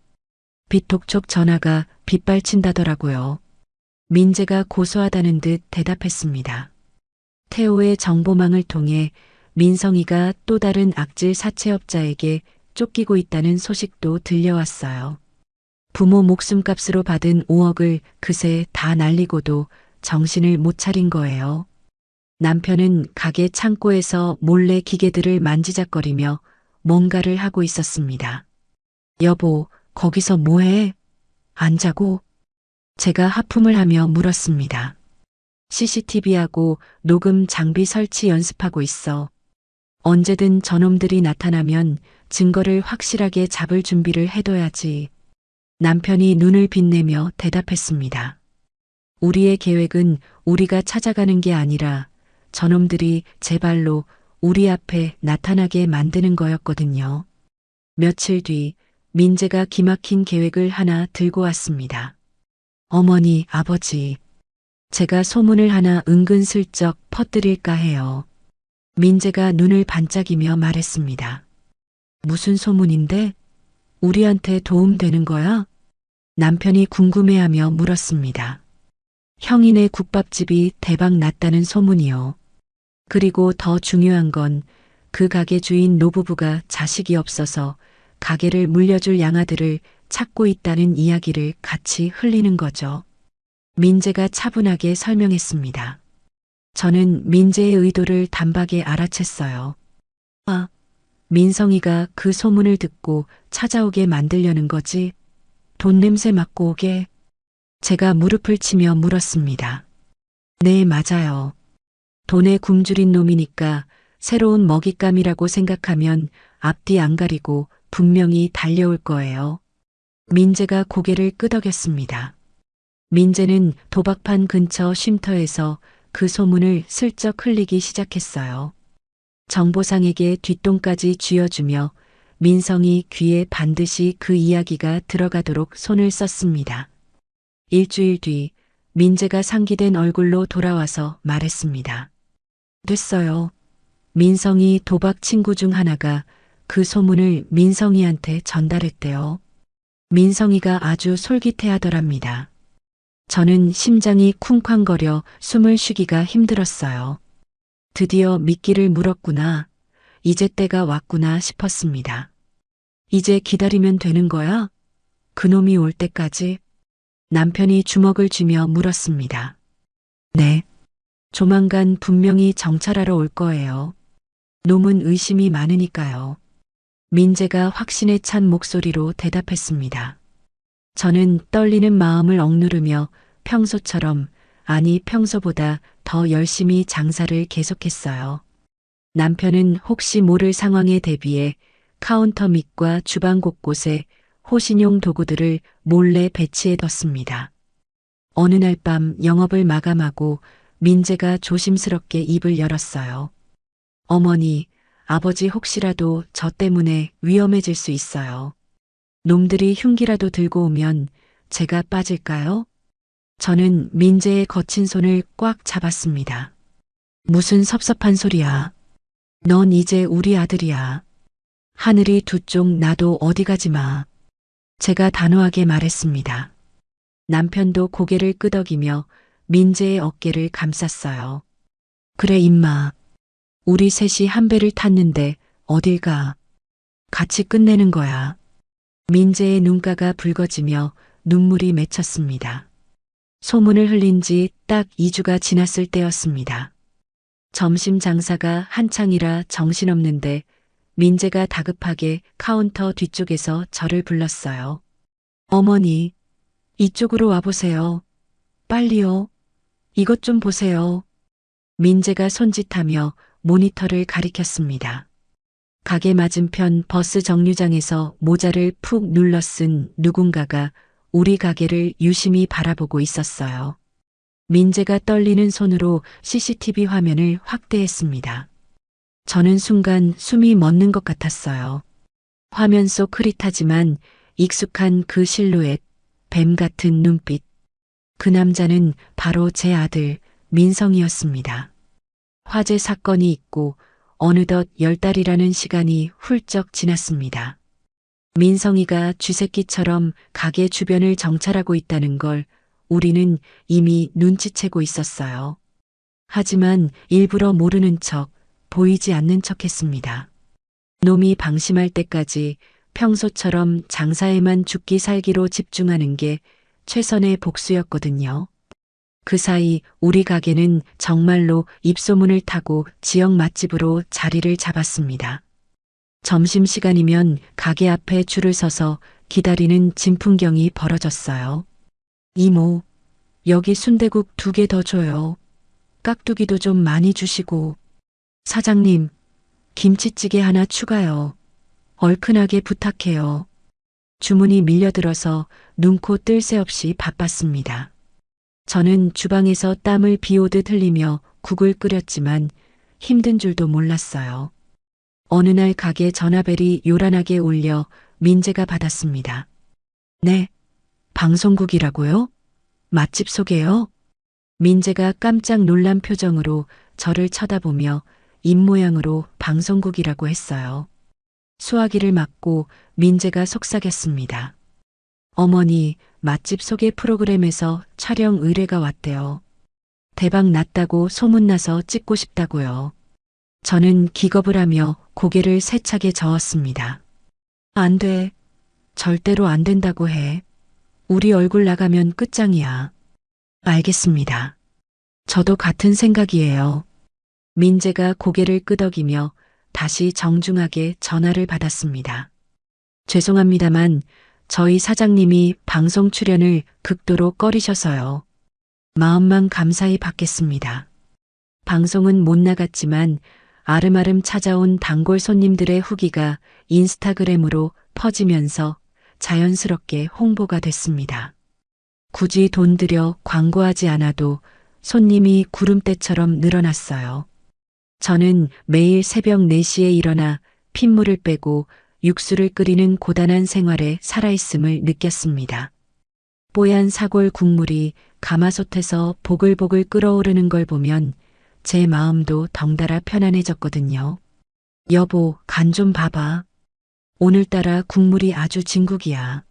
빚독촉 전화가 빗발친다더라고요. 민재가 고소하다는 듯 대답했습니다. 태호의 정보망을 통해 민성이가 또 다른 악질 사채업자에게 쫓기고 있다는 소식도 들려왔어요. 부모 목숨값으로 받은 5억을 그새 다 날리고도 정신을 못 차린 거예요. 남편은 가게 창고에서 몰래 기계들을 만지작거리며 뭔가를 하고 있었습니다. 여보, 거기서 뭐해? 안 자고? 제가 하품을 하며 물었습니다. CCTV하고 녹음 장비 설치 연습하고 있어. 언제든 저놈들이 나타나면 증거를 확실하게 잡을 준비를 해둬야지. 남편이 눈을 빛내며 대답했습니다. 우리의 계획은 우리가 찾아가는 게 아니라 저놈들이 제 발로 우리 앞에 나타나게 만드는 거였거든요. 며칠 뒤 민재가 기막힌 계획을 하나 들고 왔습니다. 어머니, 아버지, 제가 소문을 하나 은근슬쩍 퍼뜨릴까 해요. 민재가 눈을 반짝이며 말했습니다. 무슨 소문인데? 우리한테 도움되는 거야? 남편이 궁금해하며 물었습니다. 형이네 국밥집이 대박 났다는 소문이요. 그리고 더 중요한 건 그 가게 주인 노부부가 자식이 없어서 가게를 물려줄 양아들을 찾고 있다는 이야기를 같이 흘리는 거죠. 민재가 차분하게 설명했습니다. 저는 민재의 의도를 단박에 알아챘어요. 아, 민성이가 그 소문을 듣고 찾아오게 만들려는 거지. 돈 냄새 맡고 오게. 제가 무릎을 치며 물었습니다. 네, 맞아요. 돈에 굶주린 놈이니까 새로운 먹잇감이라고 생각하면 앞뒤 안 가리고 분명히 달려올 거예요. 민재가 고개를 끄덕였습니다. 민재는 도박판 근처 쉼터에서 그 소문을 슬쩍 흘리기 시작했어요. 정보상에게 뒷돈까지 쥐어주며 민성이 귀에 반드시 그 이야기가 들어가도록 손을 썼습니다. 일주일 뒤 민재가 상기된 얼굴로 돌아와서 말했습니다. 됐어요. 민성이 도박 친구 중 하나가 그 소문을 민성이한테 전달했대요. 민성이가 아주 솔깃해하더랍니다. 저는 심장이 쿵쾅거려 숨을 쉬기가 힘들었어요. 드디어 미끼를 물었구나. 이제 때가 왔구나 싶었습니다. 이제 기다리면 되는 거야? 그놈이 올 때까지? 남편이 주먹을 쥐며 물었습니다. 네. 조만간 분명히 정찰하러 올 거예요. 놈은 의심이 많으니까요. 민재가 확신에 찬 목소리로 대답했습니다. 저는 떨리는 마음을 억누르며 평소처럼, 아니 평소보다 더 열심히 장사를 계속했어요. 남편은 혹시 모를 상황에 대비해 카운터 밑과 주방 곳곳에 호신용 도구들을 몰래 배치해뒀습니다. 어느 날 밤 영업을 마감하고 민재가 조심스럽게 입을 열었어요. 어머니, 아버지 혹시라도 저 때문에 위험해질 수 있어요. 놈들이 흉기라도 들고 오면 제가 빠질까요? 저는 민재의 거친 손을 꽉 잡았습니다. 무슨 섭섭한 소리야. 넌 이제 우리 아들이야. 하늘이 두 쪽 나도 어디 가지 마. 제가 단호하게 말했습니다. 남편도 고개를 끄덕이며 민재의 어깨를 감쌌어요. 그래 임마. 우리 셋이 한 배를 탔는데 어딜 가. 같이 끝내는 거야. 민재의 눈가가 붉어지며 눈물이 맺혔습니다. 소문을 흘린 지 딱 2주가 지났을 때였습니다. 점심 장사가 한창이라 정신없는데 민재가 다급하게 카운터 뒤쪽에서 저를 불렀어요. 어머니, 이쪽으로 와보세요. 빨리요. 이것 좀 보세요. 민재가 손짓하며 모니터를 가리켰습니다. 가게 맞은편 버스 정류장에서 모자를 푹 눌러 쓴 누군가가 우리 가게를 유심히 바라보고 있었어요. 민재가 떨리는 손으로 CCTV 화면을 확대했습니다. 저는 순간 숨이 멎는 것 같았어요. 화면 속 흐릿하지만 익숙한 그 실루엣, 뱀 같은 눈빛. 그 남자는 바로 제 아들 민성이었습니다. 화재 사건이 있고 어느덧 10달이라는 시간이 훌쩍 지났습니다. 민성이가 쥐새끼처럼 가게 주변을 정찰하고 있다는 걸 우리는 이미 눈치채고 있었어요. 하지만 일부러 모르는 척, 보이지 않는 척 했습니다. 놈이 방심할 때까지 평소처럼 장사에만 죽기 살기로 집중하는 게 최선의 복수였거든요. 그 사이 우리 가게는 정말로 입소문을 타고 지역 맛집으로 자리를 잡았습니다. 점심시간이면 가게 앞에 줄을 서서 기다리는 진풍경이 벌어졌어요. 이모, 여기 순대국 2개 더 줘요. 깍두기도 좀 많이 주시고. 사장님, 김치찌개 하나 추가요. 얼큰하게 부탁해요. 주문이 밀려들어서 눈코 뜰 새 없이 바빴습니다. 저는 주방에서 땀을 비오듯 흘리며 국을 끓였지만 힘든 줄도 몰랐어요. 어느 날 가게 전화벨이 요란하게 울려 민재가 받았습니다. 네, 방송국이라고요? 맛집 소개요? 민재가 깜짝 놀란 표정으로 저를 쳐다보며 입모양으로 방송국이라고 했어요. 수화기를 맞고 민재가 속삭였습니다. 어머니, 맛집 소개 프로그램에서 촬영 의뢰가 왔대요. 대박 났다고 소문나서 찍고 싶다고요. 저는 기겁을 하며 고개를 세차게 저었습니다. 안 돼. 절대로 안 된다고 해. 우리 얼굴 나가면 끝장이야. 알겠습니다. 저도 같은 생각이에요. 민재가 고개를 끄덕이며 다시 정중하게 전화를 받았습니다. 죄송합니다만 저희 사장님이 방송 출연을 극도로 꺼리셔서요. 마음만 감사히 받겠습니다. 방송은 못 나갔지만 아름아름 찾아온 단골 손님들의 후기가 인스타그램으로 퍼지면서 자연스럽게 홍보가 됐습니다. 굳이 돈 들여 광고하지 않아도 손님이 구름대처럼 늘어났어요. 저는 매일 새벽 4시에 일어나 핏물을 빼고 육수를 끓이는 고단한 생활에 살아있음을 느꼈습니다. 뽀얀 사골 국물이 가마솥에서 보글보글 끓어오르는 걸 보면 제 마음도 덩달아 편안해졌거든요. 여보, 간 좀 봐봐. 오늘따라 국물이 아주 진국이야.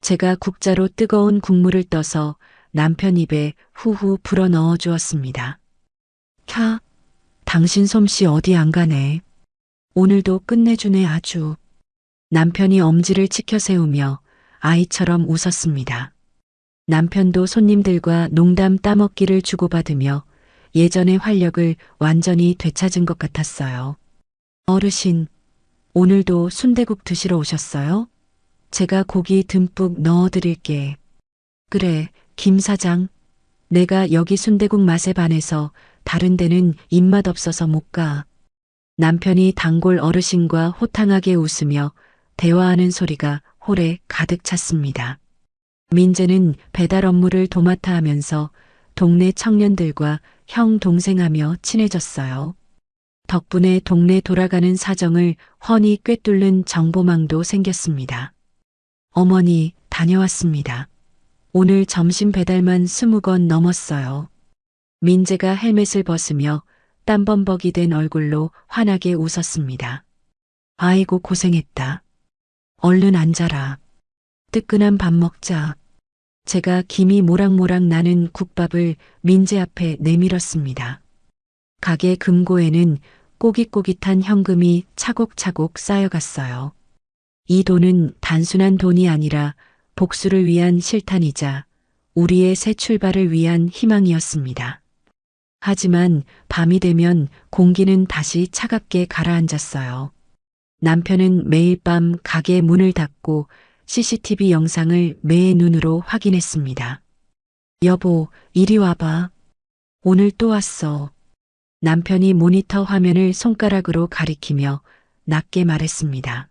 제가 국자로 뜨거운 국물을 떠서 남편 입에 후후 불어 넣어 주었습니다. 캬, 당신 솜씨 어디 안 가네. 오늘도 끝내주네 아주. 남편이 엄지를 치켜 세우며 아이처럼 웃었습니다. 남편도 손님들과 농담 따먹기를 주고받으며 예전의 활력을 완전히 되찾은 것 같았어요. 어르신, 오늘도 순대국 드시러 오셨어요? 제가 고기 듬뿍 넣어드릴게. 그래, 김 사장. 내가 여기 순대국 맛에 반해서 다른 데는 입맛 없어서 못 가. 남편이 단골 어르신과 호탕하게 웃으며 대화하는 소리가 홀에 가득 찼습니다. 민재는 배달 업무를 도맡아 하면서 동네 청년들과 형 동생하며 친해졌어요. 덕분에 동네 돌아가는 사정을 훤히 꿰뚫는 정보망도 생겼습니다. 어머니, 다녀왔습니다. 오늘 점심 배달만 20건 넘었어요. 민재가 헬멧을 벗으며 땀범벅이 된 얼굴로 환하게 웃었습니다. 아이고 고생했다. 얼른 앉아라. 뜨끈한 밥 먹자. 제가 김이 모락모락 나는 국밥을 민재 앞에 내밀었습니다. 가게 금고에는 꼬깃꼬깃한 현금이 차곡차곡 쌓여갔어요. 이 돈은 단순한 돈이 아니라 복수를 위한 실탄이자 우리의 새 출발을 위한 희망이었습니다. 하지만 밤이 되면 공기는 다시 차갑게 가라앉았어요. 남편은 매일 밤 가게 문을 닫고 CCTV 영상을 매의 눈으로 확인했습니다. 여보, 이리 와봐. 오늘 또 왔어. 남편이 모니터 화면을 손가락으로 가리키며 낮게 말했습니다.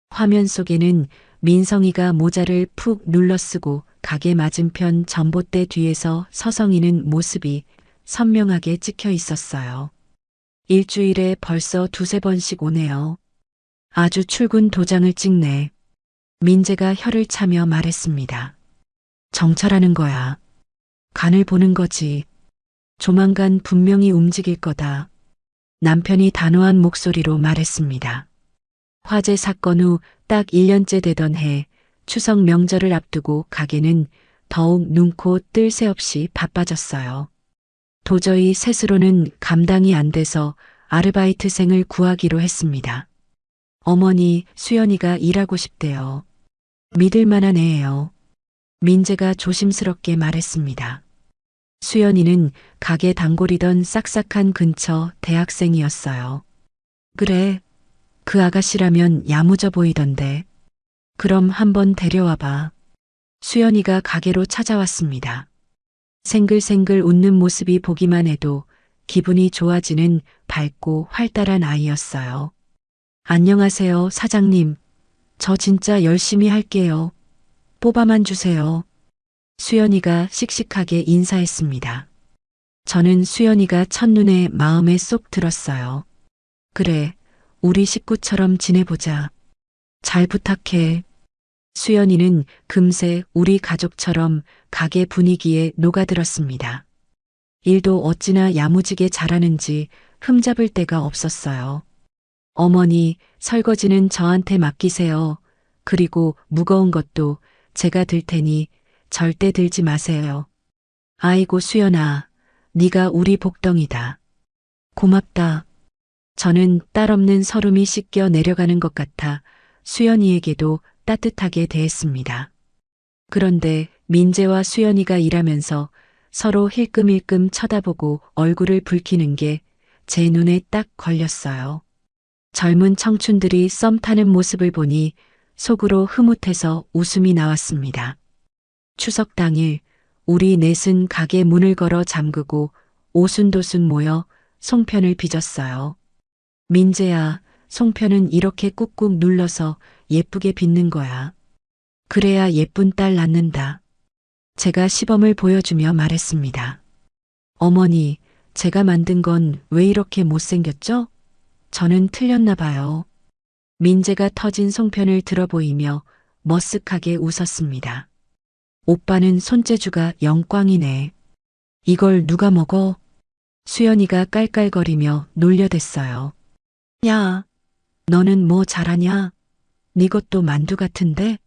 화면 속에는 민성이가 모자를 푹 눌러쓰고 가게 맞은편 전봇대 뒤에서 서성이는 모습이 선명하게 찍혀 있었어요. 일주일에 벌써 2~3번씩 오네요. 아주 출근 도장을 찍네. 민재가 혀를 차며 말했습니다. 정찰하는 거야. 간을 보는 거지. 조만간 분명히 움직일 거다. 남편이 단호한 목소리로 말했습니다. 화재 사건 후 딱 1년째 되던 해 추석 명절을 앞두고 가게는 더욱 눈코 뜰 새 없이 바빠졌어요. 도저히 셋으로는 감당이 안 돼서 아르바이트생을 구하기로 했습니다. 어머니, 수연이가 일하고 싶대요. 믿을 만한 애예요. 민재가 조심스럽게 말했습니다. 수연이는 가게 단골이던 싹싹한 근처 대학생이었어요. 그래, 그 아가씨라면 야무져 보이던데. 그럼 한번 데려와봐. 수연이가 가게로 찾아왔습니다. 생글생글 웃는 모습이 보기만 해도 기분이 좋아지는 밝고 활달한 아이였어요. 안녕하세요, 사장님. 저 진짜 열심히 할게요. 뽑아만 주세요. 수연이가 씩씩하게 인사했습니다. 저는 수연이가 첫눈에 마음에 쏙 들었어요. 그래, 우리 식구처럼 지내보자. 잘 부탁해. 수연이는 금세 우리 가족처럼 가게 분위기에 녹아들었습니다. 일도 어찌나 야무지게 잘하는지 흠잡을 데가 없었어요. 어머니, 설거지는 저한테 맡기세요. 그리고 무거운 것도 제가 들 테니 절대 들지 마세요. 아이고 수연아, 네가 우리 복덩이다. 고맙다. 저는 딸 없는 서름이 씻겨 내려가는 것 같아 수연이에게도 따뜻하게 대했습니다. 그런데 민재와 수연이가 일하면서 서로 힐끔힐끔 쳐다보고 얼굴을 붉히는 게 제 눈에 딱 걸렸어요. 젊은 청춘들이 썸 타는 모습을 보니 속으로 흐뭇해서 웃음이 나왔습니다. 추석 당일 우리 넷은 가게 문을 걸어 잠그고 오순도순 모여 송편을 빚었어요. 민재야, 송편은 이렇게 꾹꾹 눌러서 예쁘게 빚는 거야. 그래야 예쁜 딸 낳는다. 제가 시범을 보여주며 말했습니다. 어머니, 제가 만든 건 왜 이렇게 못생겼죠? 저는 틀렸나 봐요. 민재가 터진 송편을 들어 보이며 머쓱하게 웃었습니다. 오빠는 손재주가 영광이네. 이걸 누가 먹어? 수연이가 깔깔거리며 놀려댔어요. 야, 너는 뭐 잘하냐? 네 것도 만두 같은데?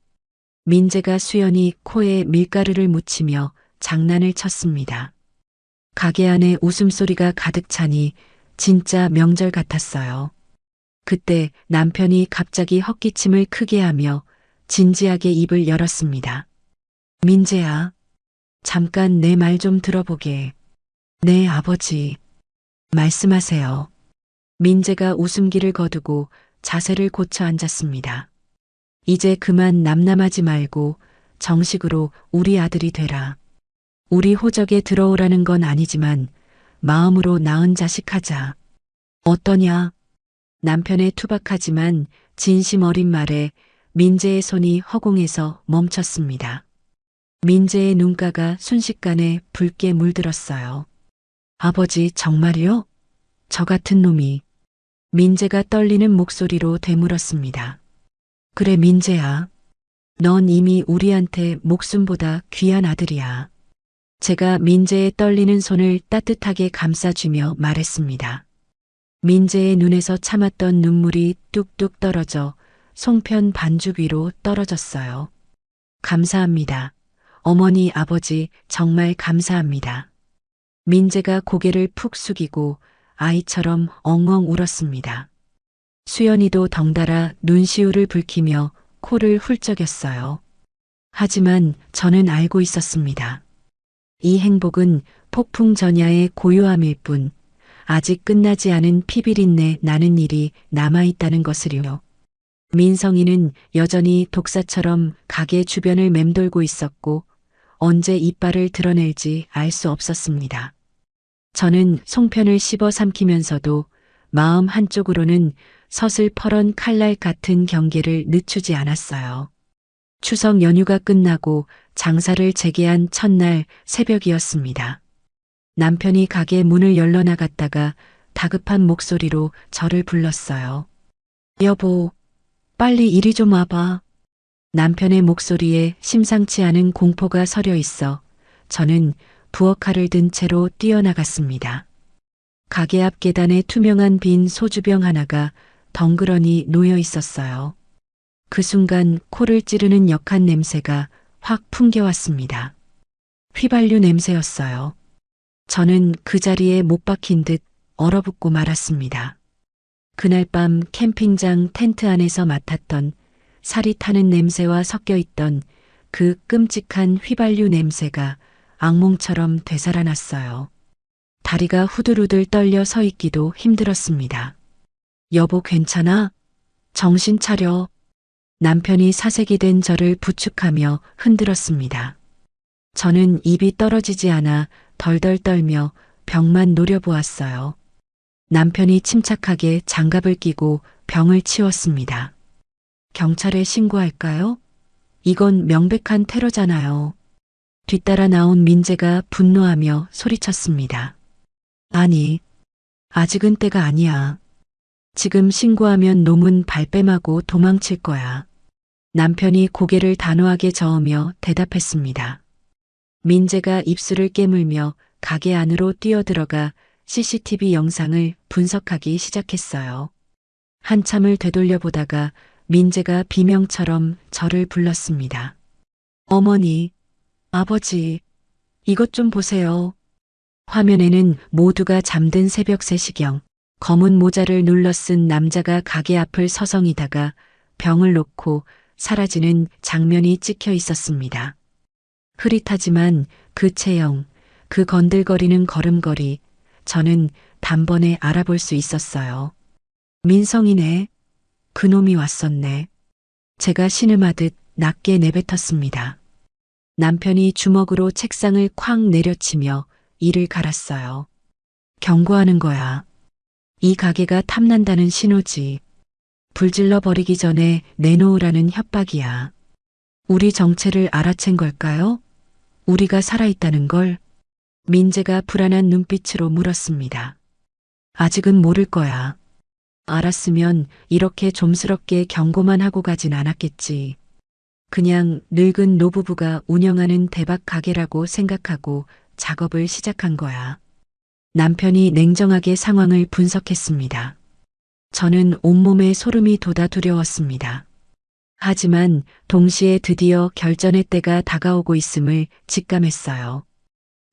민재가 수연이 코에 밀가루를 묻히며 장난을 쳤습니다. 가게 안에 웃음소리가 가득 차니 진짜 명절 같았어요. 그때 남편이 갑자기 헛기침을 크게 하며 진지하게 입을 열었습니다. 민재야, 잠깐 내 말 좀 들어보게. 네, 아버지. 말씀하세요. 민재가 웃음기를 거두고 자세를 고쳐 앉았습니다. 이제 그만 남남하지 말고 정식으로 우리 아들이 되라. 우리 호적에 들어오라는 건 아니지만 마음으로 낳은 자식 하자. 어떠냐? 남편의 투박하지만 진심 어린 말에 민재의 손이 허공에서 멈췄습니다. 민재의 눈가가 순식간에 붉게 물들었어요. 아버지 정말이요? 저 같은 놈이. 민재가 떨리는 목소리로 되물었습니다. 그래 민재야. 넌 이미 우리한테 목숨보다 귀한 아들이야. 제가 민재의 떨리는 손을 따뜻하게 감싸주며 말했습니다. 민재의 눈에서 참았던 눈물이 뚝뚝 떨어져 송편 반죽 위로 떨어졌어요. 감사합니다. 어머니, 아버지, 정말 감사합니다. 민재가 고개를 푹 숙이고 아이처럼 엉엉 울었습니다. 수연이도 덩달아 눈시울을 붉히며 코를 훌쩍였어요. 하지만 저는 알고 있었습니다. 이 행복은 폭풍전야의 고요함일 뿐 아직 끝나지 않은 피비린내 나는 일이 남아있다는 것을요. 민성이는 여전히 독사처럼 가게 주변을 맴돌고 있었고 언제 이빨을 드러낼지 알 수 없었습니다. 저는 송편을 씹어 삼키면서도 마음 한쪽으로는 서슬퍼런 칼날 같은 경계를 늦추지 않았어요. 추석 연휴가 끝나고 장사를 재개한 첫날 새벽이었습니다. 남편이 가게 문을 열러 나갔다가 다급한 목소리로 저를 불렀어요. 여보, 빨리 이리 좀 와봐. 남편의 목소리에 심상치 않은 공포가 서려 있어 저는 부엌칼을 든 채로 뛰어나갔습니다. 가게 앞 계단에 투명한 빈 소주병 하나가 덩그러니 놓여 있었어요. 그 순간 코를 찌르는 역한 냄새가 확 풍겨왔습니다. 휘발유 냄새였어요. 저는 그 자리에 못 박힌 듯 얼어붙고 말았습니다. 그날 밤 캠핑장 텐트 안에서 맡았던 살이 타는 냄새와 섞여 있던 그 끔찍한 휘발유 냄새가 악몽처럼 되살아났어요. 다리가 후들후들 떨려 서 있기도 힘들었습니다. 여보 괜찮아? 정신 차려. 남편이 사색이 된 저를 부축하며 흔들었습니다. 저는 입이 떨어지지 않아 덜덜 떨며 병만 노려보았어요. 남편이 침착하게 장갑을 끼고 병을 치웠습니다. 경찰에 신고할까요? 이건 명백한 테러잖아요. 뒤따라 나온 민재가 분노하며 소리쳤습니다. 아니, 아직은 때가 아니야. 지금 신고하면 놈은 발뺌하고 도망칠 거야. 남편이 고개를 단호하게 저으며 대답했습니다. 민재가 입술을 깨물며 가게 안으로 뛰어들어가 CCTV 영상을 분석하기 시작했어요. 한참을 되돌려보다가 민재가 비명처럼 저를 불렀습니다. 어머니, 아버지, 이것 좀 보세요. 화면에는 모두가 잠든 새벽 3시경 검은 모자를 눌러 쓴 남자가 가게 앞을 서성이다가 병을 놓고 사라지는 장면이 찍혀 있었습니다. 흐릿하지만 그 체형, 그 건들거리는 걸음걸이, 저는 단번에 알아볼 수 있었어요. 민성이네. 그놈이 왔었네. 제가 신음하듯 낮게 내뱉었습니다. 남편이 주먹으로 책상을 쾅 내려치며 이를 갈았어요. 경고하는 거야. 이 가게가 탐난다는 신호지. 불질러 버리기 전에 내놓으라는 협박이야. 우리 정체를 알아챈 걸까요? 우리가 살아있다는 걸? 민재가 불안한 눈빛으로 물었습니다. 아직은 모를 거야. 알았으면 이렇게 좀스럽게 경고만 하고 가진 않았겠지. 그냥 늙은 노부부가 운영하는 대박 가게라고 생각하고 작업을 시작한 거야. 남편이 냉정하게 상황을 분석했습니다. 저는 온몸에 소름이 돋아 두려웠습니다. 하지만 동시에 드디어 결전의 때가 다가오고 있음을 직감했어요.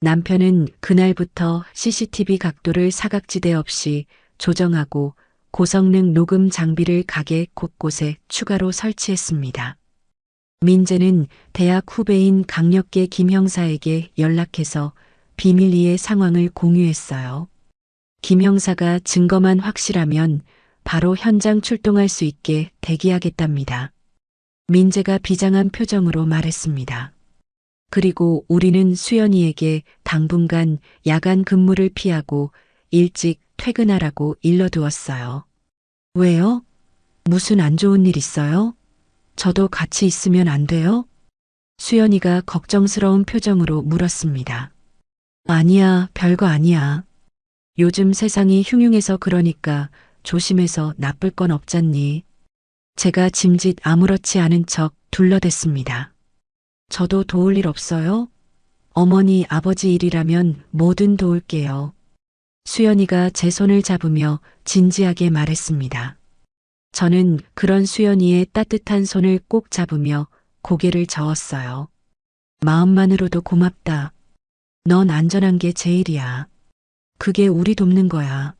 남편은 그날부터 CCTV 각도를 사각지대 없이 조정하고 고성능 녹음 장비를 가게 곳곳에 추가로 설치했습니다. 민재는 대학 후배인 강력계 김 형사에게 연락해서 비밀리에 상황을 공유했어요. 김 형사가 증거만 확실하면 바로 현장 출동할 수 있게 대기하겠답니다. 민재가 비장한 표정으로 말했습니다. 그리고 우리는 수연이에게 당분간 야간 근무를 피하고 일찍 퇴근하라고 일러두었어요. 왜요? 무슨 안 좋은 일 있어요? 저도 같이 있으면 안 돼요? 수연이가 걱정스러운 표정으로 물었습니다. 아니야, 별거 아니야. 요즘 세상이 흉흉해서 그러니까 조심해서 나쁠 건 없잖니. 제가 짐짓 아무렇지 않은 척 둘러댔습니다. 저도 도울 일 없어요? 어머니, 아버지 일이라면 뭐든 도울게요. 수연이가 제 손을 잡으며 진지하게 말했습니다. 저는 그런 수연이의 따뜻한 손을 꼭 잡으며 고개를 저었어요. 마음만으로도 고맙다. 넌 안전한 게 제일이야. 그게 우리 돕는 거야.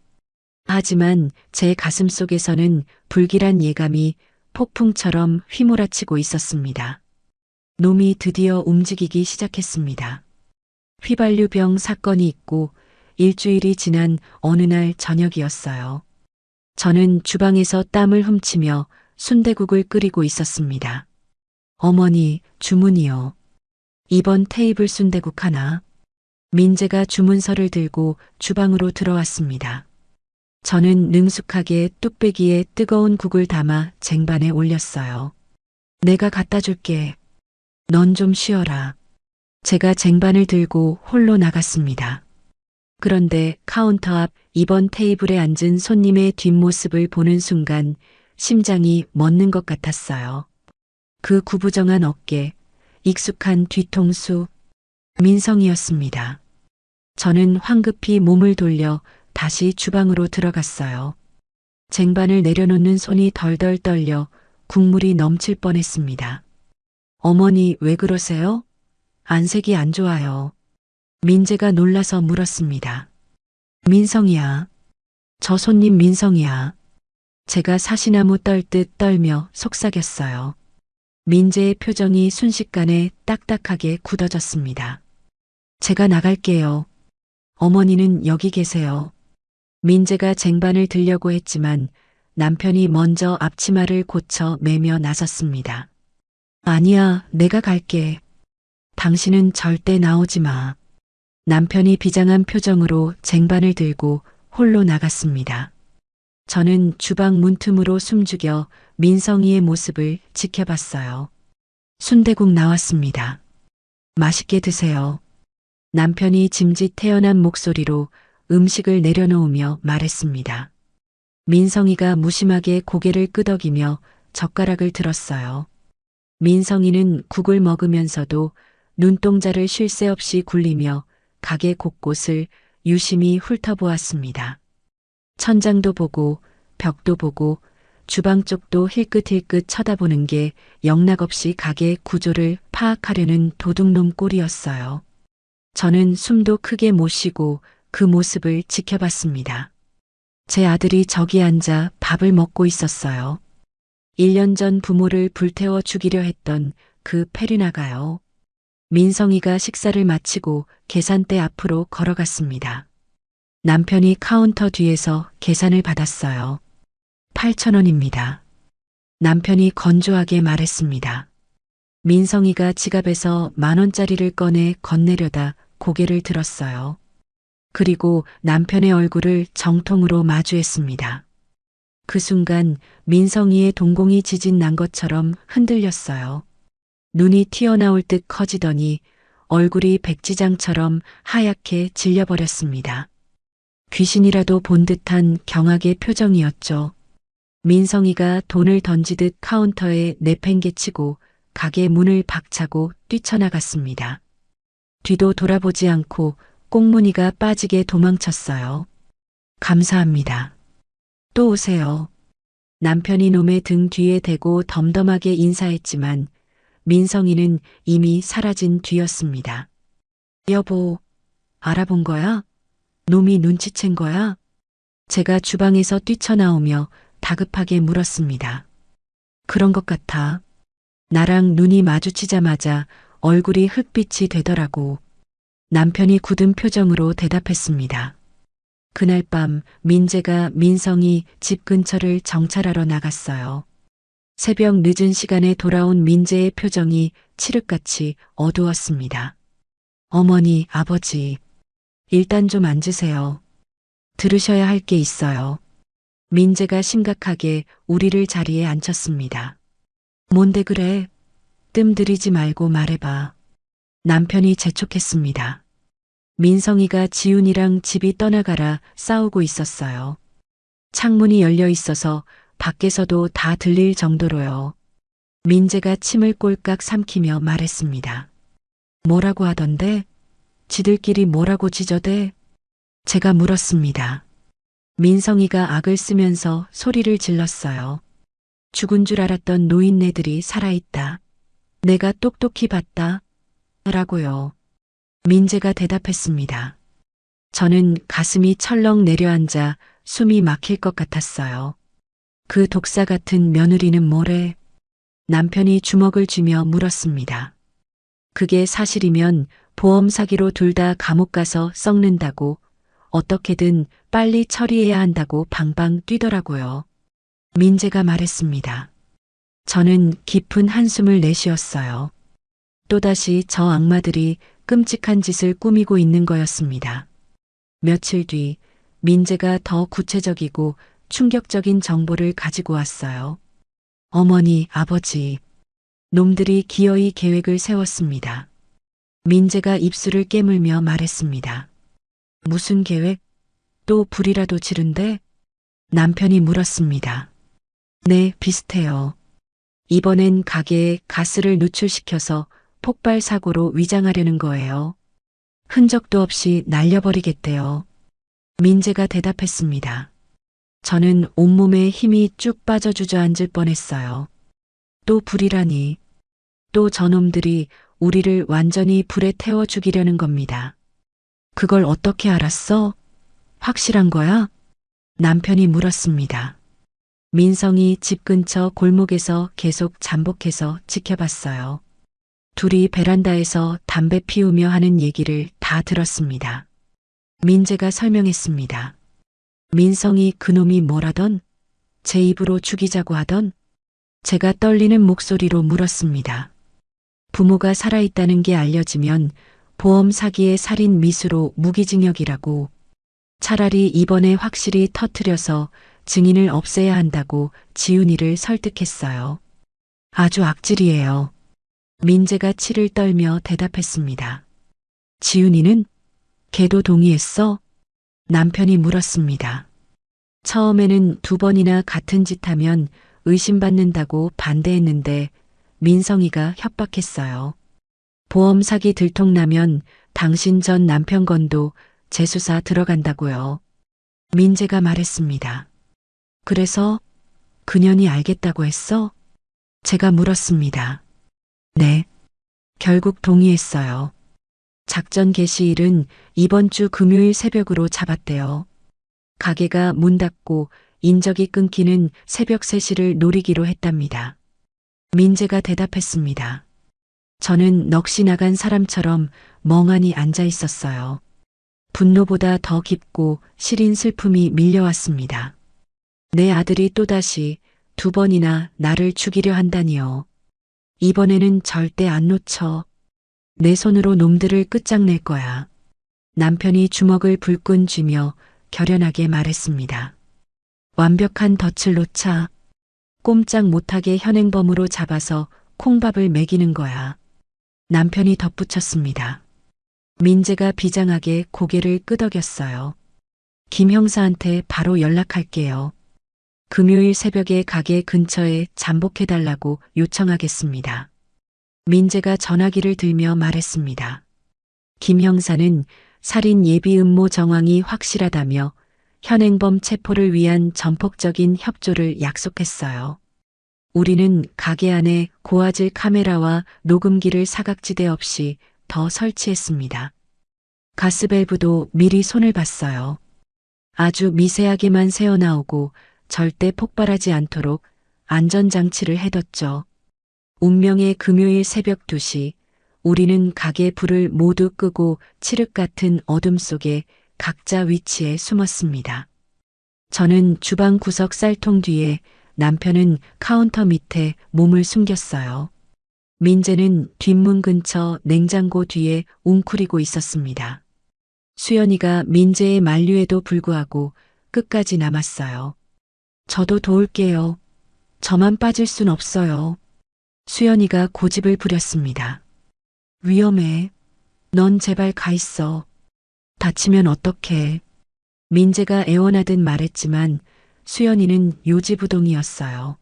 하지만 제 가슴 속에서는 불길한 예감이 폭풍처럼 휘몰아치고 있었습니다. 놈이 드디어 움직이기 시작했습니다. 휘발유병 사건이 있고 일주일이 지난 어느 날 저녁이었어요. 저는 주방에서 땀을 훔치며 순대국을 끓이고 있었습니다. 어머니, 주문이요. 이번 테이블 순대국 하나. 민재가 주문서를 들고 주방으로 들어왔습니다. 저는 능숙하게 뚝배기에 뜨거운 국을 담아 쟁반에 올렸어요. 내가 갖다 줄게. 넌 좀 쉬어라. 제가 쟁반을 들고 홀로 나갔습니다. 그런데 카운터 앞 2번 테이블에 앉은 손님의 뒷모습을 보는 순간 심장이 멎는 것 같았어요. 그 구부정한 어깨, 익숙한 뒤통수, 민성이었습니다. 저는 황급히 몸을 돌려 다시 주방으로 들어갔어요. 쟁반을 내려놓는 손이 덜덜 떨려 국물이 넘칠 뻔했습니다. 어머니, 왜 그러세요? 안색이 안 좋아요. 민재가 놀라서 물었습니다. 민성이야. 저 손님 민성이야. 제가 사시나무 떨듯 떨며 속삭였어요. 민재의 표정이 순식간에 딱딱하게 굳어졌습니다. 제가 나갈게요. 어머니는 여기 계세요. 민재가 쟁반을 들려고 했지만 남편이 먼저 앞치마를 고쳐 매며 나섰습니다. 아니야, 내가 갈게. 당신은 절대 나오지 마. 남편이 비장한 표정으로 쟁반을 들고 홀로 나갔습니다. 저는 주방 문틈으로 숨죽여 민성이의 모습을 지켜봤어요. 순대국 나왔습니다. 맛있게 드세요. 남편이 짐짓 태연한 목소리로 음식을 내려놓으며 말했습니다. 민성이가 무심하게 고개를 끄덕이며 젓가락을 들었어요. 민성이는 국을 먹으면서도 눈동자를 쉴 새 없이 굴리며 가게 곳곳을 유심히 훑어보았습니다. 천장도 보고 벽도 보고 주방 쪽도 힐끗힐끗 쳐다보는 게 영락없이 가게 구조를 파악하려는 도둑놈 꼴이었어요. 저는 숨도 크게 못 쉬고 그 모습을 지켜봤습니다. 제 아들이 저기 앉아 밥을 먹고 있었어요. 1년 전 부모를 불태워 죽이려 했던 그 페르나가요. 민성이가 식사를 마치고 계산대 앞으로 걸어갔습니다. 남편이 카운터 뒤에서 계산을 받았어요. 8,000원입니다. 남편이 건조하게 말했습니다. 민성이가 지갑에서 10,000원짜리를 꺼내 건네려다 고개를 들었어요. 그리고 남편의 얼굴을 정통으로 마주했습니다. 그 순간 민성이의 동공이 지진 난 것처럼 흔들렸어요. 눈이 튀어나올 듯 커지더니 얼굴이 백지장처럼 하얗게 질려버렸습니다. 귀신이라도 본 듯한 경악의 표정이었죠. 민성이가 돈을 던지듯 카운터에 내팽개치고 가게 문을 박차고 뛰쳐나갔습니다. 뒤도 돌아보지 않고 꽁무니가 빠지게 도망쳤어요. 감사합니다. 또 오세요. 남편이 놈의 등 뒤에 대고 덤덤하게 인사했지만 민성이는 이미 사라진 뒤였습니다. 여보, 알아본 거야? 놈이 눈치챈 거야? 제가 주방에서 뛰쳐나오며 다급하게 물었습니다. 그런 것 같아. 나랑 눈이 마주치자마자 얼굴이 흙빛이 되더라고. 남편이 굳은 표정으로 대답했습니다. 그날 밤 민재가 민성이 집 근처를 정찰하러 나갔어요. 새벽 늦은 시간에 돌아온 민재의 표정이 칠흑같이 어두웠습니다. 어머니, 아버지, 일단 좀 앉으세요. 들으셔야 할 게 있어요. 민재가 심각하게 우리를 자리에 앉혔습니다. 뭔데 그래? 뜸 들이지 말고 말해봐. 남편이 재촉했습니다. 민성이가 지훈이랑 집이 떠나가라 싸우고 있었어요. 창문이 열려 있어서 밖에서도 다 들릴 정도로요. 민재가 침을 꼴깍 삼키며 말했습니다. 뭐라고 하던데? 지들끼리 뭐라고 지저대? 제가 물었습니다. 민성이가 악을 쓰면서 소리를 질렀어요. 죽은 줄 알았던 노인네들이 살아있다. 내가 똑똑히 봤다. 라고요. 민재가 대답했습니다. 저는 가슴이 철렁 내려앉아 숨이 막힐 것 같았어요. 그 독사 같은 며느리는 뭐래? 남편이 주먹을 쥐며 물었습니다. 그게 사실이면 보험 사기로 둘 다 감옥 가서 썩는다고 어떻게든 빨리 처리해야 한다고 방방 뛰더라고요. 민재가 말했습니다. 저는 깊은 한숨을 내쉬었어요. 또다시 저 악마들이 끔찍한 짓을 꾸미고 있는 거였습니다. 며칠 뒤 민재가 더 구체적이고 충격적인 정보를 가지고 왔어요. 어머니, 아버지, 놈들이 기어이 계획을 세웠습니다. 민재가 입술을 깨물며 말했습니다. 무슨 계획? 또 불이라도 지른데? 남편이 물었습니다. 네, 비슷해요. 이번엔 가게에 가스를 누출시켜서 폭발 사고로 위장하려는 거예요. 흔적도 없이 날려버리겠대요. 민재가 대답했습니다. 저는 온몸에 힘이 쭉 빠져 주저앉을 뻔했어요. 또 불이라니. 또 저놈들이 우리를 완전히 불에 태워 죽이려는 겁니다. 그걸 어떻게 알았어? 확실한 거야? 남편이 물었습니다. 민성이 집 근처 골목에서 계속 잠복해서 지켜봤어요. 둘이 베란다에서 담배 피우며 하는 얘기를 다 들었습니다. 민재가 설명했습니다. 민성이 그놈이 뭐라던? 제 입으로 죽이자고 하던? 제가 떨리는 목소리로 물었습니다. 부모가 살아있다는 게 알려지면 보험 사기의 살인 미수로 무기징역이라고. 차라리 이번에 확실히 터트려서 증인을 없애야 한다고 지훈이를 설득했어요. 아주 악질이에요. 민재가 치를 떨며 대답했습니다. 지훈이는? 걔도 동의했어? 남편이 물었습니다. 처음에는 2번이나 같은 짓 하면 의심받는다고 반대했는데 민성이가 협박했어요. 보험 사기 들통나면 당신 전 남편 건도 재수사 들어간다고요. 민재가 말했습니다. 그래서 그년이 알겠다고 했어? 제가 물었습니다. 네. 결국 동의했어요. 작전 개시일은 이번 주 금요일 새벽으로 잡았대요. 가게가 문 닫고 인적이 끊기는 새벽 3시를 노리기로 했답니다. 민재가 대답했습니다. 저는 넋이 나간 사람처럼 멍하니 앉아 있었어요. 분노보다 더 깊고 시린 슬픔이 밀려왔습니다. 내 아들이 또다시 2번이나 나를 죽이려 한다니요. 이번에는 절대 안 놓쳐. 내 손으로 놈들을 끝장낼 거야. 남편이 주먹을 불끈 쥐며 결연하게 말했습니다. 완벽한 덫을 놓자. 꼼짝 못하게 현행범으로 잡아서 콩밥을 먹이는 거야. 남편이 덧붙였습니다. 민재가 비장하게 고개를 끄덕였어요. 김 형사한테 바로 연락할게요. 금요일 새벽에 가게 근처에 잠복해달라고 요청하겠습니다. 민재가 전화기를 들며 말했습니다. 김 형사는 살인 예비 음모 정황이 확실하다며 현행범 체포를 위한 전폭적인 협조를 약속했어요. 우리는 가게 안에 고화질 카메라와 녹음기를 사각지대 없이 더 설치했습니다. 가스밸브도 미리 손을 봤어요. 아주 미세하게만 새어나오고 절대 폭발하지 않도록 안전장치를 해뒀죠. 운명의 금요일 새벽 2시, 우리는 가게 불을 모두 끄고 칠흑 같은 어둠 속에 각자 위치에 숨었습니다. 저는 주방 구석 쌀통 뒤에, 남편은 카운터 밑에 몸을 숨겼어요. 민재는 뒷문 근처 냉장고 뒤에 웅크리고 있었습니다. 수연이가 민재의 만류에도 불구하고 끝까지 남았어요. 저도 도울게요. 저만 빠질 순 없어요. 수연이가 고집을 부렸습니다. 위험해. 넌 제발 가 있어. 다치면 어떡해. 민재가 애원하듯 말했지만 수연이는 요지부동이었어요.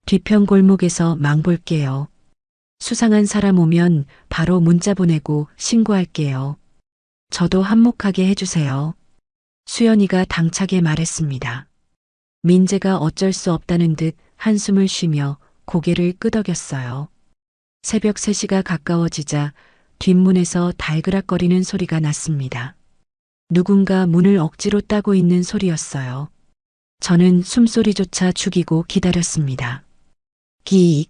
뒤편 골목에서 망볼게요. 수상한 사람 오면 바로 문자 보내고 신고할게요. 저도 한몫하게 해주세요. 수연이가 당차게 말했습니다. 민재가 어쩔 수 없다는 듯 한숨을 쉬며 고개를 끄덕였어요. 새벽 3시가 가까워지자 뒷문에서 달그락거리는 소리가 났습니다. 누군가 문을 억지로 따고 있는 소리였어요. 저는 숨소리조차 죽이고 기다렸습니다. 기익.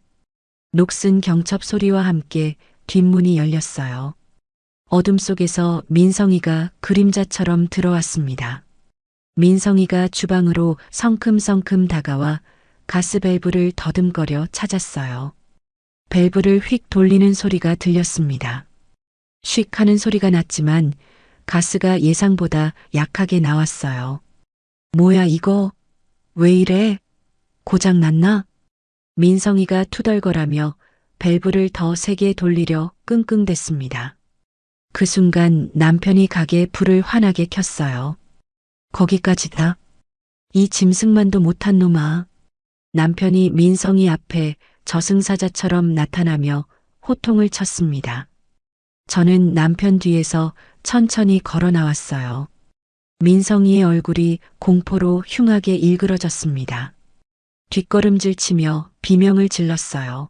녹슨 경첩 소리와 함께 뒷문이 열렸어요. 어둠 속에서 민성이가 그림자처럼 들어왔습니다. 민성이가 주방으로 성큼성큼 다가와 가스밸브를 더듬거려 찾았어요. 밸브를 휙 돌리는 소리가 들렸습니다. 휙 하는 소리가 났지만 가스가 예상보다 약하게 나왔어요. 뭐야 이거? 왜 이래? 고장 났나? 민성이가 투덜거라며 밸브를 더 세게 돌리려 끙끙댔습니다. 그 순간 남편이 가게 불을 환하게 켰어요. 거기까지다. 이 짐승만도 못한 놈아. 남편이 민성이 앞에 저승사자처럼 나타나며 호통을 쳤습니다. 저는 남편 뒤에서 천천히 걸어 나왔어요. 민성이의 얼굴이 공포로 흉하게 일그러졌습니다. 뒷걸음질 치며 비명을 질렀어요.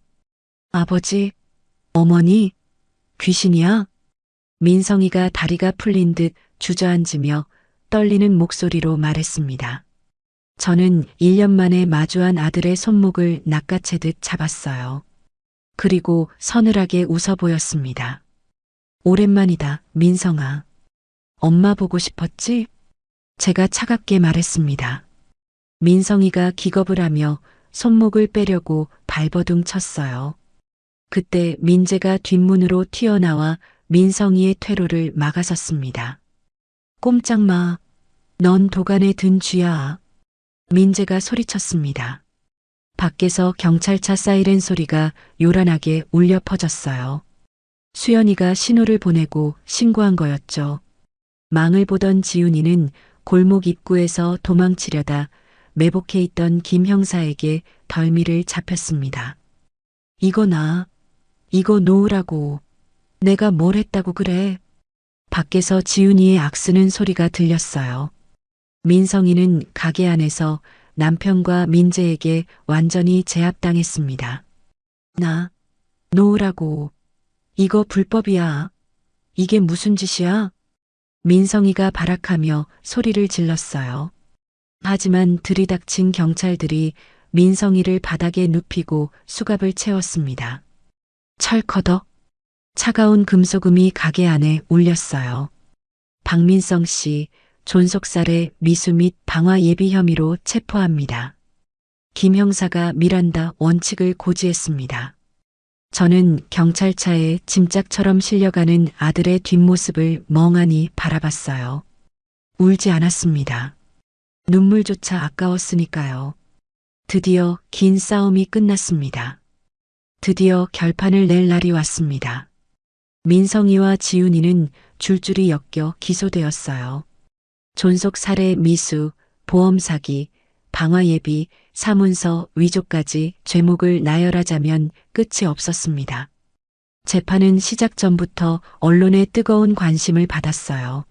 아버지, 어머니, 귀신이야? 민성이가 다리가 풀린 듯 주저앉으며 떨리는 목소리로 말했습니다. 저는 1년 만에 마주한 아들의 손목을 낚아채듯 잡았어요. 그리고 서늘하게 웃어 보였습니다. 오랜만이다, 민성아. 엄마 보고 싶었지? 제가 차갑게 말했습니다. 민성이가 기겁을 하며 손목을 빼려고 발버둥 쳤어요. 그때 민재가 뒷문으로 튀어나와 민성이의 퇴로를 막아섰습니다. 꼼짝 마. 넌 도간에 든 쥐야. 민재가 소리쳤습니다. 밖에서 경찰차 사이렌 소리가 요란하게 울려 퍼졌어요. 수연이가 신호를 보내고 신고한 거였죠. 망을 보던 지훈이는 골목 입구에서 도망치려다 매복해 있던 김 형사에게 덜미를 잡혔습니다. 이거 이거 놓으라고. 내가 뭘 했다고 그래. 밖에서 지훈이의 악쓰는 소리가 들렸어요. 민성이는 가게 안에서 남편과 민재에게 완전히 제압당했습니다. 놓으라고. 이거 불법이야. 이게 무슨 짓이야? 민성이가 발악하며 소리를 질렀어요. 하지만 들이닥친 경찰들이 민성이를 바닥에 눕히고 수갑을 채웠습니다. 철커덕. 차가운 금속음이 가게 안에 울렸어요. 박민성 씨, 존속살해 미수 및 방화 예비 혐의로 체포합니다. 김 형사가 미란다 원칙을 고지했습니다. 저는 경찰차에 짐짝처럼 실려가는 아들의 뒷모습을 멍하니 바라봤어요. 울지 않았습니다. 눈물조차 아까웠으니까요. 드디어 긴 싸움이 끝났습니다. 드디어 결판을 낼 날이 왔습니다. 민성이와 지훈이는 줄줄이 엮여 기소되었어요. 존속 살해 미수, 보험 사기, 방화 예비, 사문서 위조까지 죄목을 나열하자면 끝이 없었습니다. 재판은 시작 전부터 언론의 뜨거운 관심을 받았어요.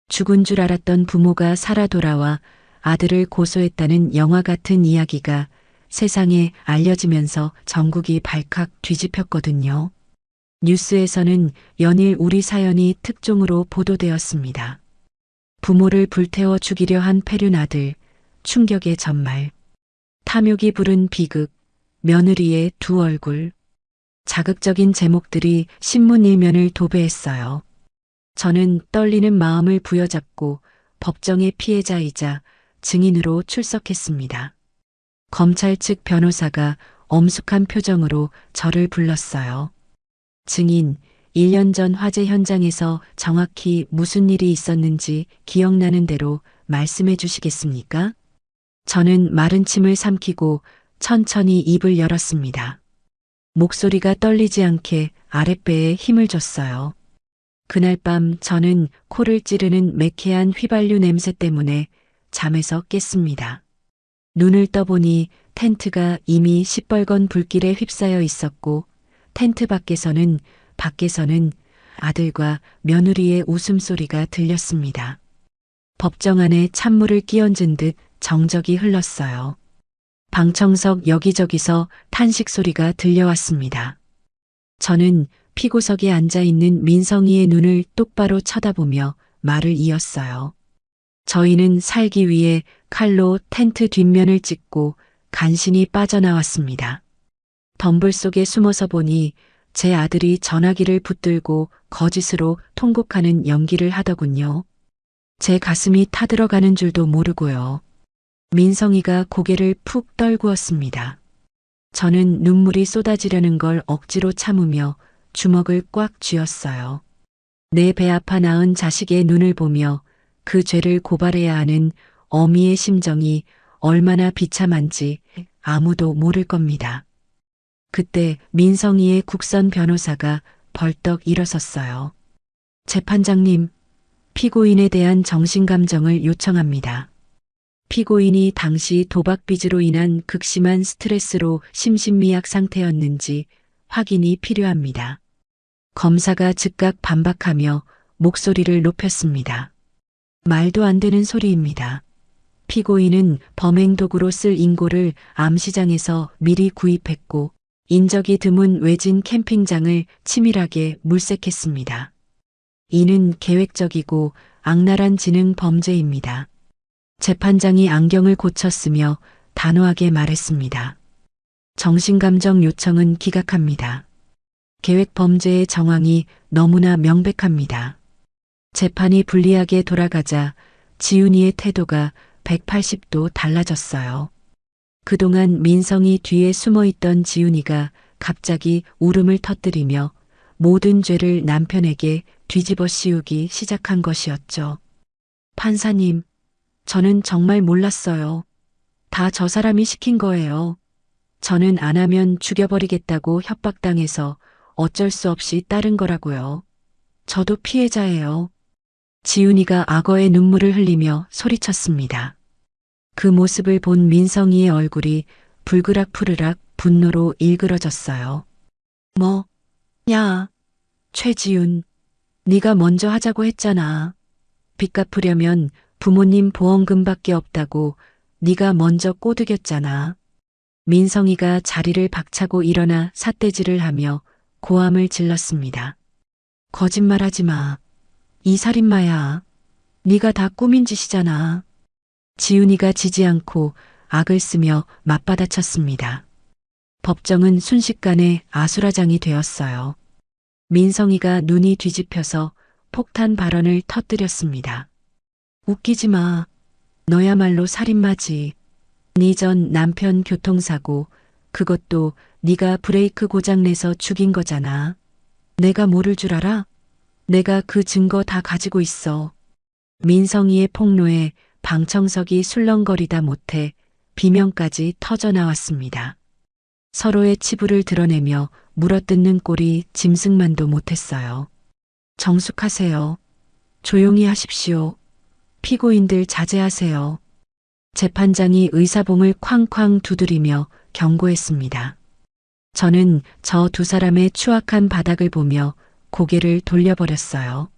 죽은 줄 알았던 부모가 살아 돌아와 아들을 고소했다는 영화 같은 이야기가 세상에 알려지면서 전국이 발칵 뒤집혔거든요. 뉴스에서는 연일 우리 사연이 특종으로 보도되었습니다. 부모를 불태워 죽이려 한 패륜 아들, 충격의 전말. 탐욕이 부른 비극, 며느리의 두 얼굴. 자극적인 제목들이 신문 일면을 도배했어요. 저는 떨리는 마음을 부여잡고 법정의 피해자이자 증인으로 출석했습니다. 검찰 측 변호사가 엄숙한 표정으로 저를 불렀어요. 증인, 1년 전 화재 현장에서 정확히 무슨 일이 있었는지 기억나는 대로 말씀해 주시겠습니까? 저는 마른 침을 삼키고 천천히 입을 열었습니다. 목소리가 떨리지 않게 아랫배에 힘을 줬어요. 그날 밤 저는 코를 찌르는 매캐한 휘발유 냄새 때문에 잠에서 깼습니다. 눈을 떠보니 텐트가 이미 시뻘건 불길에 휩싸여 있었고 텐트 밖에서는 아들과 며느리의 웃음소리가 들렸습니다. 법정 안에 찬물을 끼얹은 듯 정적이 흘렀어요. 방청석 여기저기서 탄식 소리가 들려왔습니다. 저는 피고석에 앉아 있는 민성이의 눈을 똑바로 쳐다보며 말을 이었어요. 저희는 살기 위해 칼로 텐트 뒷면을 찢고 간신히 빠져나왔습니다. 덤불 속에 숨어서 보니 제 아들이 전화기를 붙들고 거짓으로 통곡하는 연기를 하더군요. 제 가슴이 타들어가는 줄도 모르고요. 민성이가 고개를 푹 떨구었습니다. 저는 눈물이 쏟아지려는 걸 억지로 참으며 주먹을 꽉 쥐었어요. 내 배 아파 낳은 자식의 눈을 보며 그 죄를 고발해야 하는 어미의 심정이 얼마나 비참한지 아무도 모를 겁니다. 그때 민성이의 국선 변호사가 벌떡 일어섰어요. 재판장님, 피고인에 대한 정신감정을 요청합니다. 피고인이 당시 도박 빚으로 인한 극심한 스트레스로 심신미약 상태였는지 확인이 필요합니다. 검사가 즉각 반박하며 목소리를 높였습니다. 말도 안 되는 소리입니다. 피고인은 범행 도구로 쓸 인고를 암시장에서 미리 구입했고 인적이 드문 외진 캠핑장을 치밀하게 물색했습니다. 이는 계획적이고 악랄한 지능 범죄입니다. 재판장이 안경을 고쳤으며 단호하게 말했습니다. 정신감정 요청은 기각합니다. 계획 범죄의 정황이 너무나 명백합니다. 재판이 불리하게 돌아가자 지훈이의 태도가 180도 달라졌어요. 그동안 민성이 뒤에 숨어있던 지훈이가 갑자기 울음을 터뜨리며 모든 죄를 남편에게 뒤집어 씌우기 시작한 것이었죠. 판사님, 저는 정말 몰랐어요. 다 저 사람이 시킨 거예요. 저는 안 하면 죽여버리겠다고 협박당해서 어쩔 수 없이 따른 거라고요. 저도 피해자예요. 지훈이가 악어의 눈물을 흘리며 소리쳤습니다. 그 모습을 본 민성이의 얼굴이 불그락 분노로 일그러졌어요. 뭐? 야, 최지훈, 네가 먼저 하자고 했잖아. 빚 갚으려면 부모님 보험금밖에 없다고 네가 먼저 꼬드겼잖아. 민성이가 자리를 박차고 일어나 삿대질을 하며 고함을 질렀습니다. 거짓말하지 마. 이 살인마야. 네가 다 꾸민 짓이잖아. 지훈이가 지지 않고 악을 쓰며 맞받아쳤습니다. 법정은 순식간에 아수라장이 되었어요. 민성이가 눈이 뒤집혀서 폭탄 발언을 터뜨렸습니다. 웃기지 마. 너야말로 살인마지. 네 전 남편 교통사고, 그것도 네가 브레이크 고장내서 죽인 거잖아. 내가 모를 줄 알아? 내가 그 증거 다 가지고 있어. 민성이의 폭로에 방청석이 술렁거리다 못해 비명까지 터져나왔습니다. 서로의 치부를 드러내며 물어뜯는 꼴이 짐승만도 못했어요. 정숙하세요. 조용히 하십시오. 피고인들 자제하세요. 재판장이 의사봉을 쾅쾅 두드리며 경고했습니다. 저는 저 두 사람의 추악한 바닥을 보며 고개를 돌려버렸어요.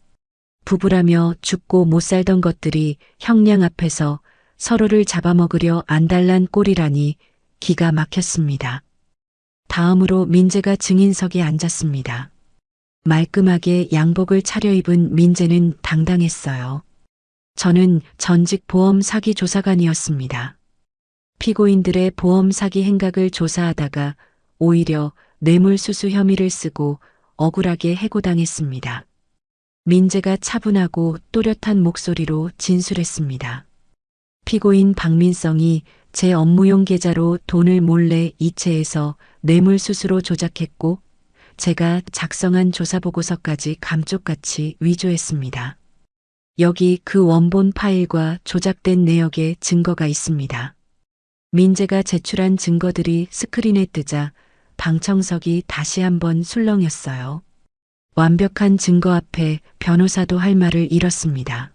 부부라며 죽고 못 살던 것들이 형량 앞에서 서로를 잡아먹으려 안달난 꼴이라니 기가 막혔습니다. 다음으로 민재가 증인석에 앉았습니다. 말끔하게 양복을 차려입은 민재는 당당했어요. 저는 전직 보험 사기 조사관이었습니다. 피고인들의 보험 사기 행각을 조사하다가 오히려 뇌물수수 혐의를 쓰고 억울하게 해고당했습니다. 민재가 차분하고 또렷한 목소리로 진술했습니다. 피고인 박민성이 제 업무용 계좌로 돈을 몰래 이체해서 뇌물수수로 조작했고 제가 작성한 조사보고서까지 감쪽같이 위조했습니다. 여기 그 원본 파일과 조작된 내역의 증거가 있습니다. 민재가 제출한 증거들이 스크린에 뜨자 방청석이 다시 한번 술렁였어요. 완벽한 증거 앞에 변호사도 할 말을 잃었습니다.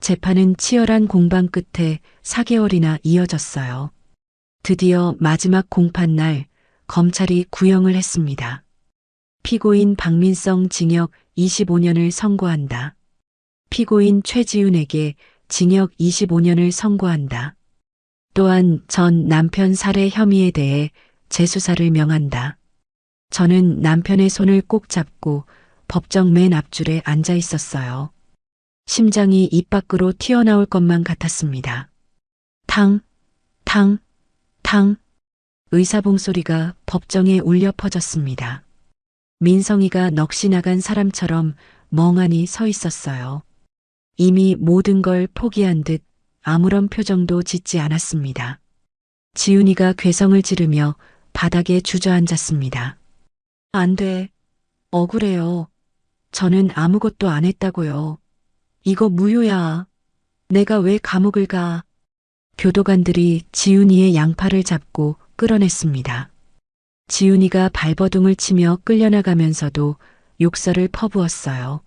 재판은 치열한 공방 끝에 4개월이나 이어졌어요. 드디어 마지막 공판날 검찰이 구형을 했습니다. 피고인 박민성 징역 25년을 선고한다. 피고인 최지훈에게 징역 25년을 선고한다. 또한 전 남편 살해 혐의에 대해 재수사를 명한다. 저는 남편의 손을 꼭 잡고 법정 맨 앞줄에 앉아 있었어요. 심장이 입 밖으로 튀어나올 것만 같았습니다. 탕, 탕, 탕. 의사봉 소리가 법정에 울려 퍼졌습니다. 민성이가 넋이 나간 사람처럼 멍하니 서 있었어요. 이미 모든 걸 포기한 듯 아무런 표정도 짓지 않았습니다. 지훈이가 괴성을 지르며 바닥에 주저앉았습니다. 안 돼. 억울해요. 저는 아무것도 안 했다고요. 이거 무효야. 내가 왜 감옥을 가? 교도관들이 지훈이의 양팔을 잡고 끌어냈습니다. 지훈이가 발버둥을 치며 끌려나가면서도 욕설을 퍼부었어요.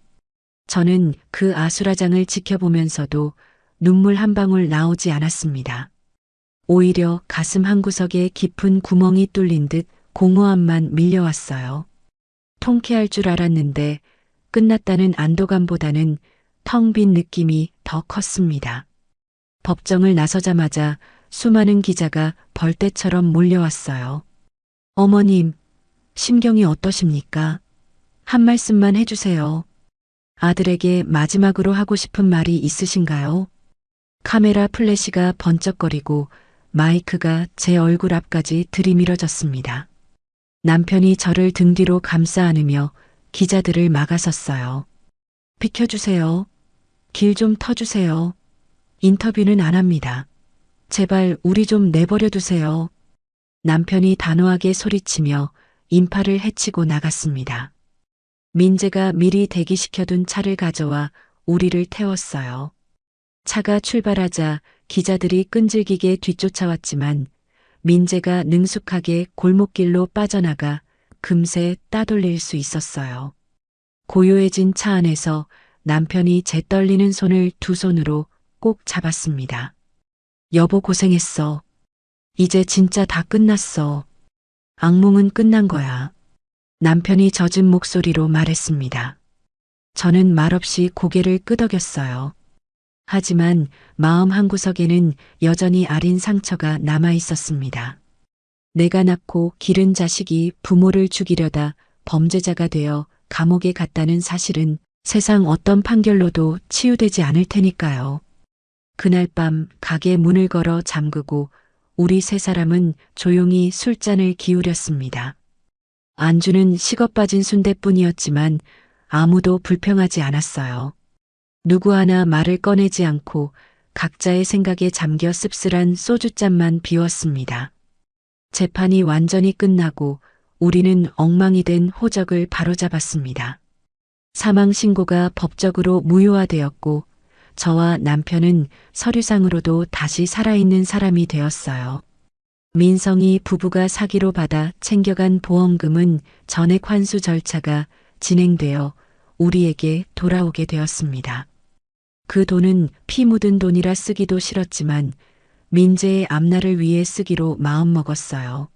저는 그 아수라장을 지켜보면서도 눈물 한 방울 나오지 않았습니다. 오히려 가슴 한구석에 깊은 구멍이 뚫린 듯 공허함만 밀려왔어요. 통쾌할 줄 알았는데 끝났다는 안도감보다는 텅 빈 느낌이 더 컸습니다. 법정을 나서자마자 수많은 기자가 벌떼처럼 몰려왔어요. 어머님, 심경이 어떠십니까? 한 말씀만 해주세요. 아들에게 마지막으로 하고 싶은 말이 있으신가요? 카메라 플래시가 번쩍거리고 마이크가 제 얼굴 앞까지 들이밀어졌습니다. 남편이 저를 등 뒤로 감싸 안으며 기자들을 막아섰어요. 비켜주세요. 길 좀 터주세요. 인터뷰는 안 합니다. 제발 우리 좀 내버려 두세요. 남편이 단호하게 소리치며 인파를 헤치고 나갔습니다. 민재가 미리 대기시켜둔 차를 가져와 우리를 태웠어요. 차가 출발하자 기자들이 끈질기게 뒤쫓아왔지만 민재가 능숙하게 골목길로 빠져나가 금세 따돌릴 수 있었어요. 고요해진 차 안에서 남편이 제 떨리는 손을 두 손으로 꼭 잡았습니다. 여보 고생했어. 이제 진짜 다 끝났어. 악몽은 끝난 거야. 남편이 젖은 목소리로 말했습니다. 저는 말없이 고개를 끄덕였어요. 하지만 마음 한구석에는 여전히 아린 상처가 남아 있었습니다. 내가 낳고 기른 자식이 부모를 죽이려다 범죄자가 되어 감옥에 갔다는 사실은 세상 어떤 판결로도 치유되지 않을 테니까요. 그날 밤 가게 문을 걸어 잠그고 우리 세 사람은 조용히 술잔을 기울였습니다. 안주는 식어 빠진 순대뿐이었지만 아무도 불평하지 않았어요. 누구 하나 말을 꺼내지 않고 각자의 생각에 잠겨 씁쓸한 소주잔만 비웠습니다. 재판이 완전히 끝나고 우리는 엉망이 된 호적을 바로잡았습니다. 사망 신고가 법적으로 무효화되었고 저와 남편은 서류상으로도 다시 살아있는 사람이 되었어요. 민성이 부부가 사기로 받아 챙겨간 보험금은 전액 환수 절차가 진행되어 우리에게 돌아오게 되었습니다. 그 돈은 피 묻은 돈이라 쓰기도 싫었지만 민재의 앞날을 위해 쓰기로 마음먹었어요.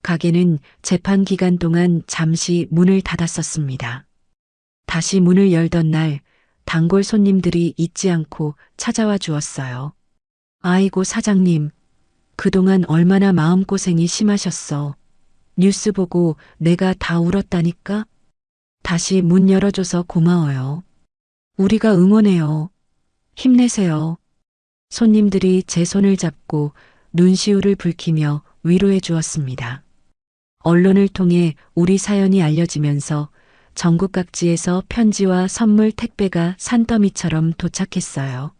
가게는 재판 기간 동안 잠시 문을 닫았었습니다. 다시 문을 열던 날 단골 손님들이 잊지 않고 찾아와 주었어요. 아이고 사장님, 그동안 얼마나 마음고생이 심하셨어. 뉴스 보고 내가 다 울었다니까? 다시 문 열어줘서 고마워요. 우리가 응원해요. 힘내세요. 손님들이 제 손을 잡고 눈시울을 붉히며 위로해 주었습니다. 언론을 통해 우리 사연이 알려지면서 전국 각지에서 편지와 선물 택배가 산더미처럼 도착했어요.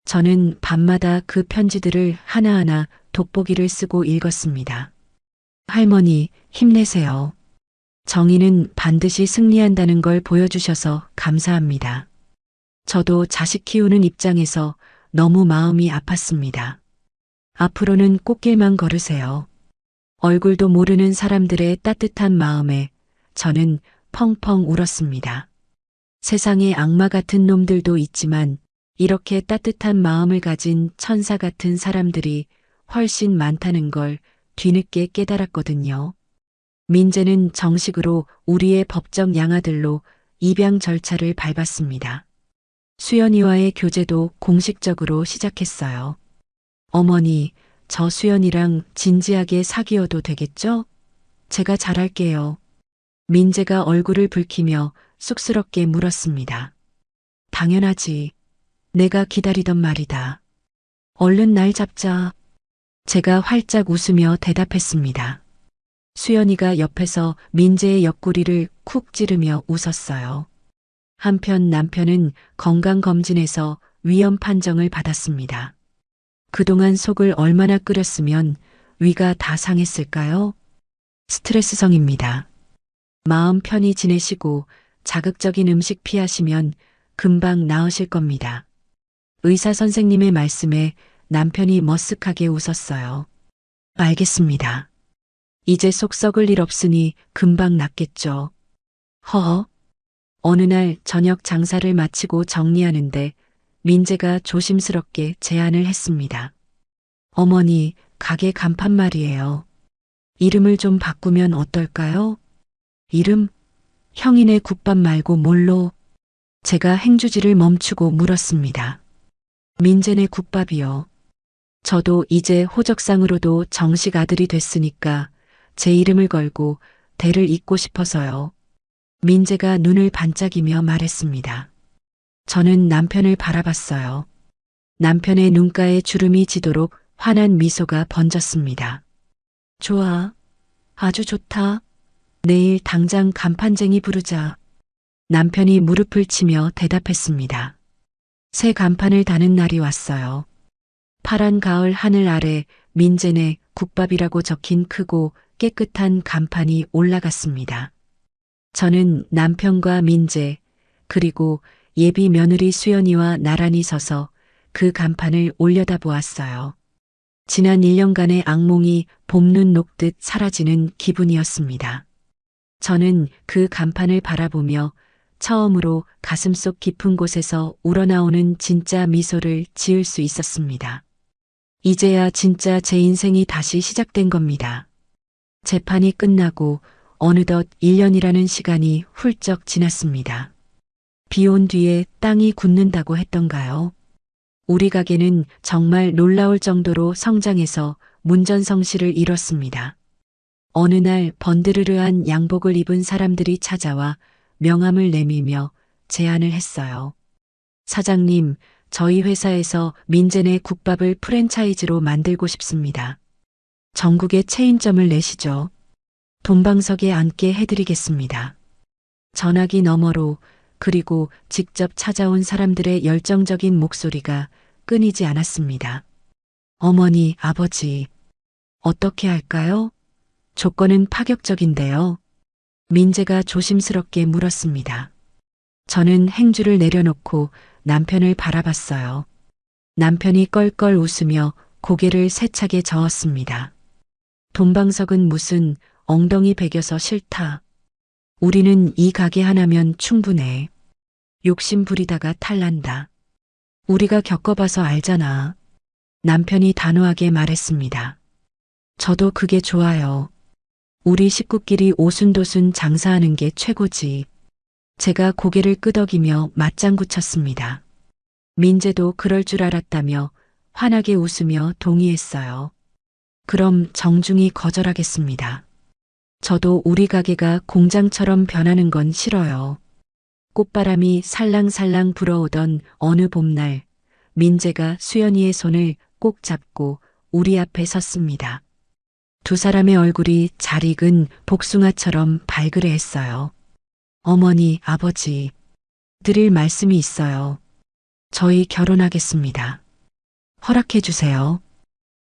저는 밤마다 그 편지들을 하나하나 돋보기를 쓰고 읽었습니다. 할머니, 힘내세요. 정의는 반드시 승리한다는 걸 보여주셔서 감사합니다. 저도 자식 키우는 입장에서 너무 마음이 아팠습니다. 앞으로는 꽃길만 걸으세요. 얼굴도 모르는 사람들의 따뜻한 마음에 저는 펑펑 울었습니다. 세상에 악마 같은 놈들도 있지만 이렇게 따뜻한 마음을 가진 천사 같은 사람들이 훨씬 많다는 걸 뒤늦게 깨달았거든요. 민재는 정식으로 우리의 법적 양아들로 입양 절차를 밟았습니다. 수연이와의 교제도 공식적으로 시작했어요. 어머니, 저 수연이랑 진지하게 사귀어도 되겠죠? 제가 잘할게요. 민재가 얼굴을 붉히며 쑥스럽게 물었습니다. 당연하지. 내가 기다리던 말이다. 얼른 날 잡자. 제가 활짝 웃으며 대답했습니다. 수연이가 옆에서 민재의 옆구리를 쿡 찌르며 웃었어요. 한편 남편은 건강검진에서 위험 판정을 받았습니다. 그동안 속을 얼마나 끓였으면 위가 다 상했을까요? 스트레스성입니다. 마음 편히 지내시고 자극적인 음식 피하시면 금방 나으실 겁니다. 의사 선생님의 말씀에 남편이 머쓱하게 웃었어요. 알겠습니다. 이제 속 썩을 일 없으니 금방 낫겠죠. 허허. 어느 날 저녁 장사를 마치고 정리하는데 민재가 조심스럽게 제안을 했습니다. 어머니, 가게 간판 말이에요. 이름을 좀 바꾸면 어떨까요? 이름? 형이네 국밥 말고 뭘로? 제가 행주지를 멈추고 물었습니다. 민재네 국밥이요. 저도 이제 호적상으로도 정식 아들이 됐으니까 제 이름을 걸고 대를 잇고 싶어서요. 민재가 눈을 반짝이며 말했습니다. 저는 남편을 바라봤어요. 남편의 눈가에 주름이 지도록 환한 미소가 번졌습니다. 좋아. 아주 좋다. 내일 당장 간판쟁이 부르자. 남편이 무릎을 치며 대답했습니다. 새 간판을 다는 날이 왔어요. 파란 가을 하늘 아래 민재네 국밥이라고 적힌 크고 깨끗한 간판이 올라갔습니다. 저는 남편과 민재 그리고 예비 며느리 수연이와 나란히 서서 그 간판을 올려다보았어요. 지난 1년간의 악몽이 봄눈 녹듯 사라지는 기분이었습니다. 저는 그 간판을 바라보며 처음으로 가슴속 깊은 곳에서 우러나오는 진짜 미소를 지을 수 있었습니다. 이제야 진짜 제 인생이 다시 시작된 겁니다. 재판이 끝나고 어느덧 1년이라는 시간이 훌쩍 지났습니다. 비 온 뒤에 땅이 굳는다고 했던가요? 우리 가게는 정말 놀라울 정도로 성장해서 문전성시를 이뤘습니다. 어느 날 번드르르한 양복을 입은 사람들이 찾아와 명함을 내밀며 제안을 했어요. 사장님, 저희 회사에서 민재네 국밥을 프랜차이즈로 만들고 싶습니다. 전국에 체인점을 내시죠. 돈방석에 앉게 해드리겠습니다. 전화기 너머로 그리고 직접 찾아온 사람들의 열정적인 목소리가 끊이지 않았습니다. 어머니, 아버지, 어떻게 할까요? 조건은 파격적인데요. 민재가 조심스럽게 물었습니다. 저는 행주를 내려놓고 남편을 바라봤어요. 남편이 껄껄 웃으며 고개를 세차게 저었습니다. 돈방석은 무슨 엉덩이 베겨서 싫다. 우리는 이 가게 하나면 충분해. 욕심 부리다가 탈난다. 우리가 겪어봐서 알잖아. 남편이 단호하게 말했습니다. 저도 그게 좋아요. 우리 식구끼리 오순도순 장사하는 게 최고지. 제가 고개를 끄덕이며 맞장구 쳤습니다. 민재도 그럴 줄 알았다며 환하게 웃으며 동의했어요. 그럼 정중히 거절하겠습니다. 저도 우리 가게가 공장처럼 변하는 건 싫어요. 꽃바람이 살랑살랑 불어오던 어느 봄날, 민재가 수연이의 손을 꼭 잡고 우리 앞에 섰습니다. 두 사람의 얼굴이 잘 익은 복숭아처럼 발그레했어요. 어머니, 아버지, 드릴 말씀이 있어요. 저희 결혼하겠습니다. 허락해 주세요.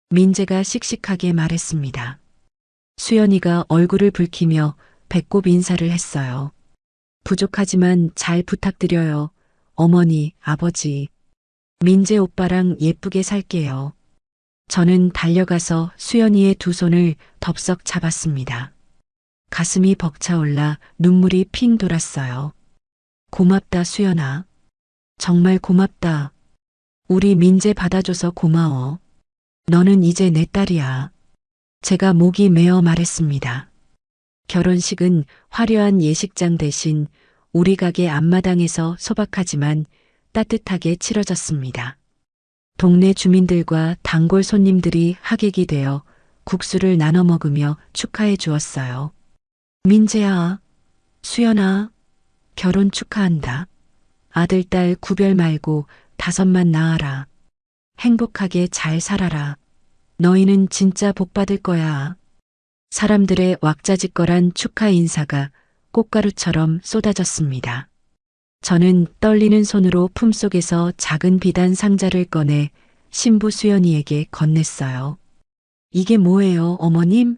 민재가 씩씩하게 말했습니다. 수연이가 얼굴을 붉히며 배꼽 인사를 했어요. 부족하지만 잘 부탁드려요. 어머니, 아버지. 민재 오빠랑 예쁘게 살게요. 저는 달려가서 수연이의 두 손을 덥석 잡았습니다. 가슴이 벅차올라 눈물이 핑 돌았어요. 고맙다, 수연아. 정말 고맙다. 우리 민재 받아줘서 고마워. 너는 이제 내 딸이야. 제가 목이 메어 말했습니다. 결혼식은 화려한 예식장 대신 우리 가게 앞마당에서 소박하지만 따뜻하게 치러졌습니다. 동네 주민들과 단골 손님들이 하객이 되어 국수를 나눠 먹으며 축하해 주었어요. 민재야, 수연아, 결혼 축하한다. 아들, 딸 구별 말고 5만 낳아라. 행복하게 잘 살아라. 너희는 진짜 복 받을 거야. 사람들의 왁자지껄한 축하 인사가 꽃가루처럼 쏟아졌습니다. 저는 떨리는 손으로 품속에서 작은 비단 상자를 꺼내 신부 수연이에게 건넸어요. 이게 뭐예요, 어머님?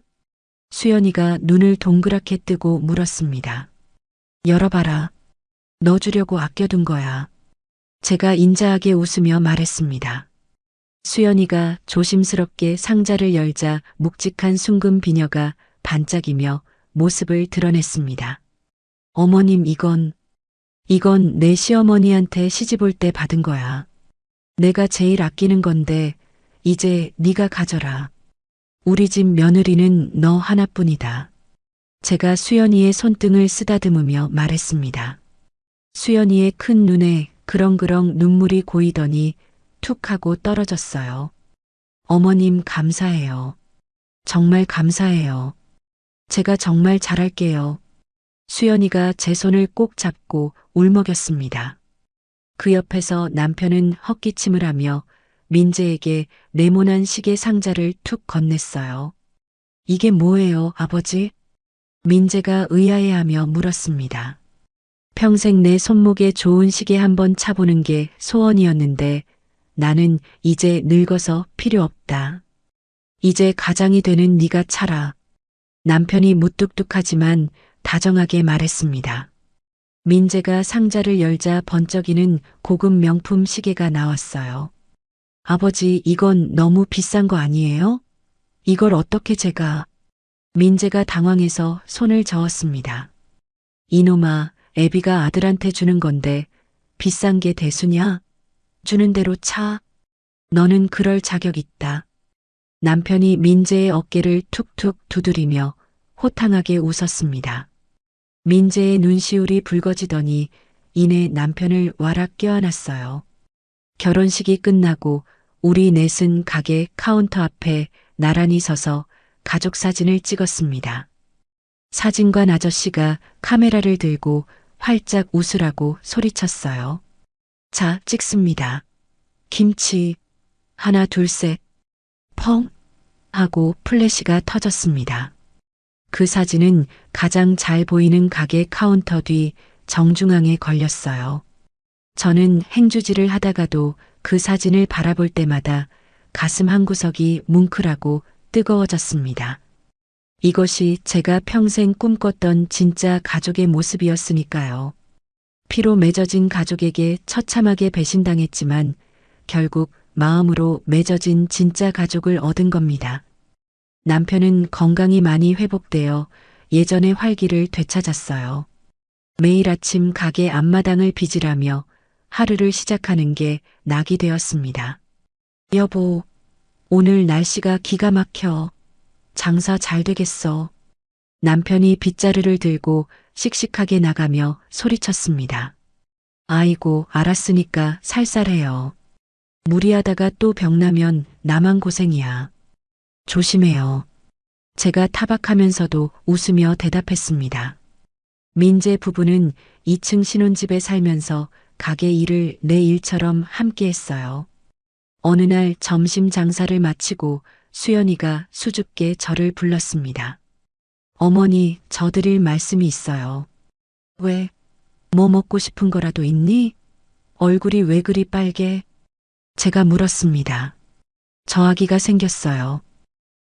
수연이가 눈을 동그랗게 뜨고 물었습니다. 열어봐라. 너 주려고 아껴둔 거야. 제가 인자하게 웃으며 말했습니다. 수연이가 조심스럽게 상자를 열자 묵직한 숭금 비녀가 반짝이며 모습을 드러냈습니다. 어머님, 이건 내 시어머니한테 시집 올 때 받은 거야. 내가 제일 아끼는 건데 이제 네가 가져라. 우리 집 며느리는 너 하나뿐이다. 제가 수연이의 손등을 쓰다듬으며 말했습니다. 수연이의 큰 눈에 그렁그렁 눈물이 고이더니 툭 하고 떨어졌어요. 어머님, 감사해요. 정말 감사해요. 제가 정말 잘할게요. 수연이가 제 손을 꼭 잡고 울먹였습니다. 그 옆에서 남편은 헛기침을 하며 민재에게 네모난 시계 상자를 툭 건넸어요. 이게 뭐예요, 아버지? 민재가 의아해하며 물었습니다. 평생 내 손목에 좋은 시계 한번 차보는 게 소원이었는데 나는 이제 늙어서 필요 없다. 이제 가장이 되는 네가 차라. 남편이 무뚝뚝하지만 다정하게 말했습니다. 민재가 상자를 열자 번쩍이는 고급 명품 시계가 나왔어요. 아버지, 이건 너무 비싼 거 아니에요? 이걸 어떻게 제가... 민재가 당황해서 손을 저었습니다. 이놈아, 애비가 아들한테 주는 건데 비싼 게 대수냐? 주는 대로 차. 너는 그럴 자격 있다. 남편이 민재의 어깨를 툭툭 두드리며 호탕하게 웃었습니다. 민재의 눈시울이 붉어지더니 이내 남편을 와락 껴안았어요. 결혼식이 끝나고 우리 넷은 가게 카운터 앞에 나란히 서서 가족 사진을 찍었습니다. 사진관 아저씨가 카메라를 들고 활짝 웃으라고 소리쳤어요. 자, 찍습니다. 김치. 하나, 둘, 셋. 펑 하고 플래시가 터졌습니다. 그 사진은 가장 잘 보이는 가게 카운터 뒤 정중앙에 걸렸어요. 저는 행주질을 하다가도 그 사진을 바라볼 때마다 가슴 한구석이 뭉클하고 뜨거워졌습니다. 이것이 제가 평생 꿈꿨던 진짜 가족의 모습이었으니까요. 피로 맺어진 가족에게 처참하게 배신당했지만 결국 마음으로 맺어진 진짜 가족을 얻은 겁니다. 남편은 건강이 많이 회복되어 예전의 활기를 되찾았어요. 매일 아침 가게 앞마당을 빗질하며 하루를 시작하는 게 낙이 되었습니다. 여보, 오늘 날씨가 기가 막혀. 장사 잘 되겠어. 남편이 빗자루를 들고 씩씩하게 나가며 소리쳤습니다. 아이고, 알았으니까 살살해요. 무리하다가 또 병나면 나만 고생이야. 조심해요. 제가 타박하면서도 웃으며 대답했습니다. 민재 부부는 2층 신혼집에 살면서 가게 일을 내 일처럼 함께 했어요. 어느 날 점심 장사를 마치고 수연이가 수줍게 저를 불렀습니다. 어머니, 저 드릴 말씀이 있어요. 왜? 뭐 먹고 싶은 거라도 있니? 얼굴이 왜 그리 빨개? 제가 물었습니다. 저아기가 생겼어요.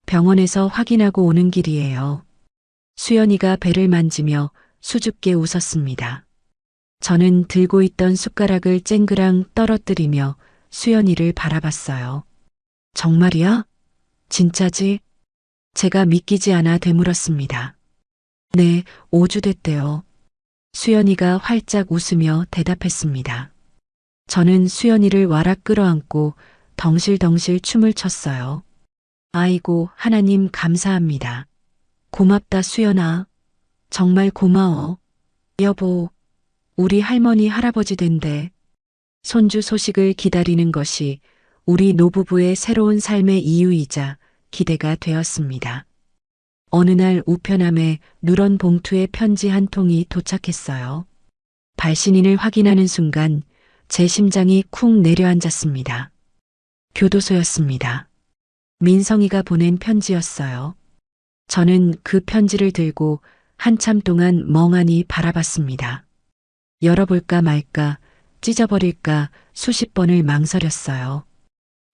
병원에서 확인하고 오는 길이에요. 수연이가 배를 만지며 수줍게 웃었습니다. 저는 들고 있던 숟가락을 쨍그랑 떨어뜨리며 수연이를 바라봤어요. 정말이야? 진짜지? 제가 믿기지 않아 되물었습니다. 네, 5주 됐대요. 수연이가 활짝 웃으며 대답했습니다. 저는 수연이를 와락 끌어안고 덩실덩실 춤을 췄어요. 아이고, 하나님 감사합니다. 고맙다, 수연아. 정말 고마워. 여보, 우리 할머니 할아버지 된대. 손주 소식을 기다리는 것이 우리 노부부의 새로운 삶의 이유이자 기대가 되었습니다. 어느 날 우편함에 누런 봉투에 편지 한 통이 도착했어요. 발신인을 확인하는 순간 제 심장이 쿵 내려앉았습니다. 교도소였습니다. 민성이가 보낸 편지였어요. 저는 그 편지를 들고 한참 동안 멍하니 바라봤습니다. 열어볼까 말까, 찢어버릴까 수십 번을 망설였어요.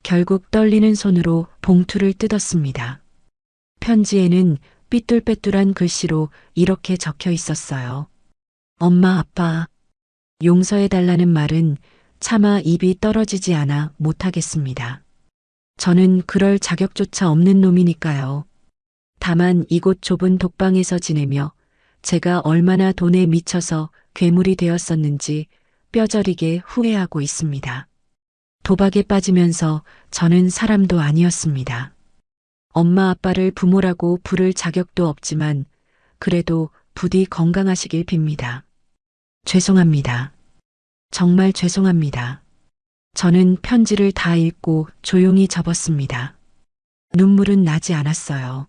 결국 떨리는 손으로 봉투를 뜯었습니다. 편지에는 삐뚤빼뚤한 글씨로 이렇게 적혀 있었어요. 엄마, 아빠, 용서해달라는 말은 차마 입이 떨어지지 않아 못하겠습니다. 저는 그럴 자격조차 없는 놈이니까요. 다만 이곳 좁은 독방에서 지내며 제가 얼마나 돈에 미쳐서 괴물이 되었었는지 뼈저리게 후회하고 있습니다. 도박에 빠지면서 저는 사람도 아니었습니다. 엄마 아빠를 부모라고 부를 자격도 없지만 그래도 부디 건강하시길 빕니다. 죄송합니다. 정말 죄송합니다. 저는 편지를 다 읽고 조용히 접었습니다. 눈물은 나지 않았어요.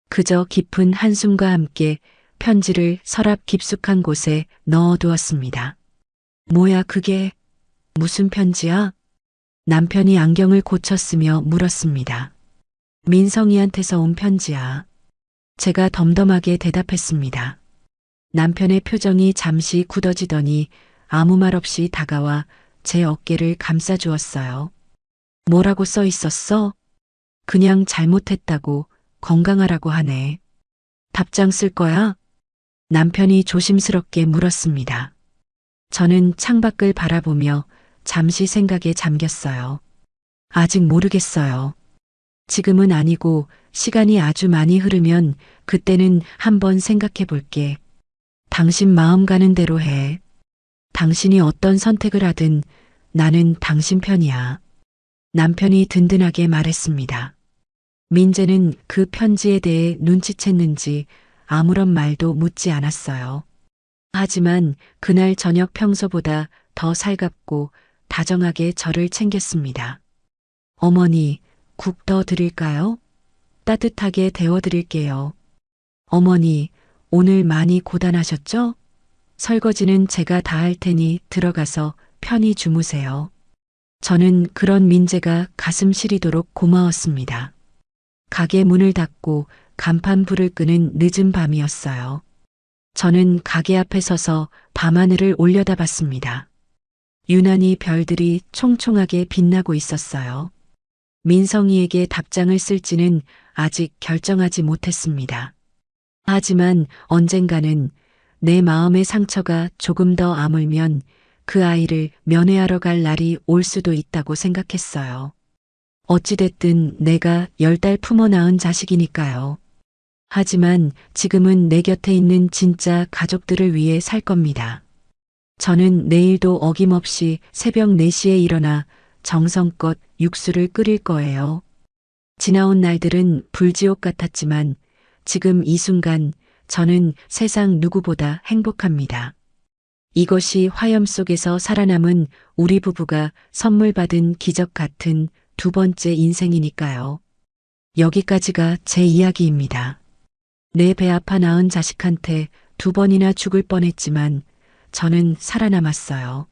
그저 깊은 한숨과 함께 편지를 서랍 깊숙한 곳에 넣어두었습니다. 뭐야 그게? 무슨 편지야? 남편이 안경을 고쳤으며 물었습니다. 민성이한테서 온 편지야. 제가 덤덤하게 대답했습니다. 남편의 표정이 잠시 굳어지더니 아무 말 없이 다가와 제 어깨를 감싸주었어요. 뭐라고 써 있었어? 그냥 잘못했다고 건강하라고 하네. 답장 쓸 거야? 남편이 조심스럽게 물었습니다. 저는 창밖을 바라보며 잠시 생각에 잠겼어요. 아직 모르겠어요. 지금은 아니고 시간이 아주 많이 흐르면 그때는 한번 생각해 볼게. 당신 마음 가는 대로 해. 당신이 어떤 선택을 하든 나는 당신 편이야. 남편이 든든하게 말했습니다. 민재는 그 편지에 대해 눈치챘는지 아무런 말도 묻지 않았어요. 하지만 그날 저녁 평소보다 더 살갑고 다정하게 저를 챙겼습니다. 어머니, 국 더 드릴까요? 따뜻하게 데워드릴게요. 어머니, 오늘 많이 고단하셨죠? 설거지는 제가 다 할 테니 들어가서 편히 주무세요. 저는 그런 민재가 가슴 시리도록 고마웠습니다. 가게 문을 닫고 간판 불을 끄는 늦은 밤이었어요. 저는 가게 앞에 서서 밤하늘을 올려다봤습니다. 유난히 별들이 총총하게 빛나고 있었어요. 민성이에게 답장을 쓸지는 아직 결정하지 못했습니다. 하지만 언젠가는 내 마음의 상처가 조금 더 아물면 그 아이를 면회하러 갈 날이 올 수도 있다고 생각했어요. 어찌됐든 내가 10달 품어 낳은 자식이니까요. 하지만 지금은 내 곁에 있는 진짜 가족들을 위해 살 겁니다. 저는 내일도 어김없이 새벽 4시에 일어나 정성껏 육수를 끓일 거예요. 지나온 날들은 불지옥 같았지만 지금 이 순간 저는 세상 누구보다 행복합니다. 이것이 화염 속에서 살아남은 우리 부부가 선물 받은 기적 같은 두 번째 인생이니까요. 여기까지가 제 이야기입니다. 내 배 아파 낳은 자식한테 2번이나 죽을 뻔했지만 저는 살아남았어요.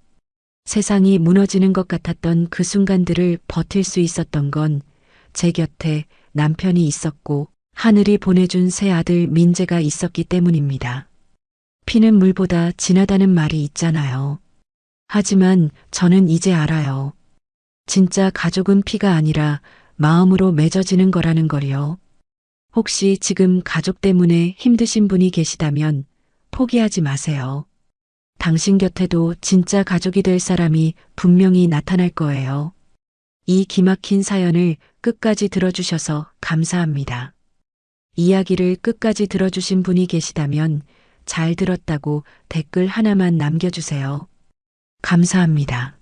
세상이 무너지는 것 같았던 그 순간들을 버틸 수 있었던 건 제 곁에 남편이 있었고 하늘이 보내준 새 아들 민재가 있었기 때문입니다. 피는 물보다 진하다는 말이 있잖아요. 하지만 저는 이제 알아요. 진짜 가족은 피가 아니라 마음으로 맺어지는 거라는 걸요. 혹시 지금 가족 때문에 힘드신 분이 계시다면 포기하지 마세요. 당신 곁에도 진짜 가족이 될 사람이 분명히 나타날 거예요. 이 기막힌 사연을 끝까지 들어주셔서 감사합니다. 이야기를 끝까지 들어주신 분이 계시다면 잘 들었다고 댓글 하나만 남겨주세요. 감사합니다.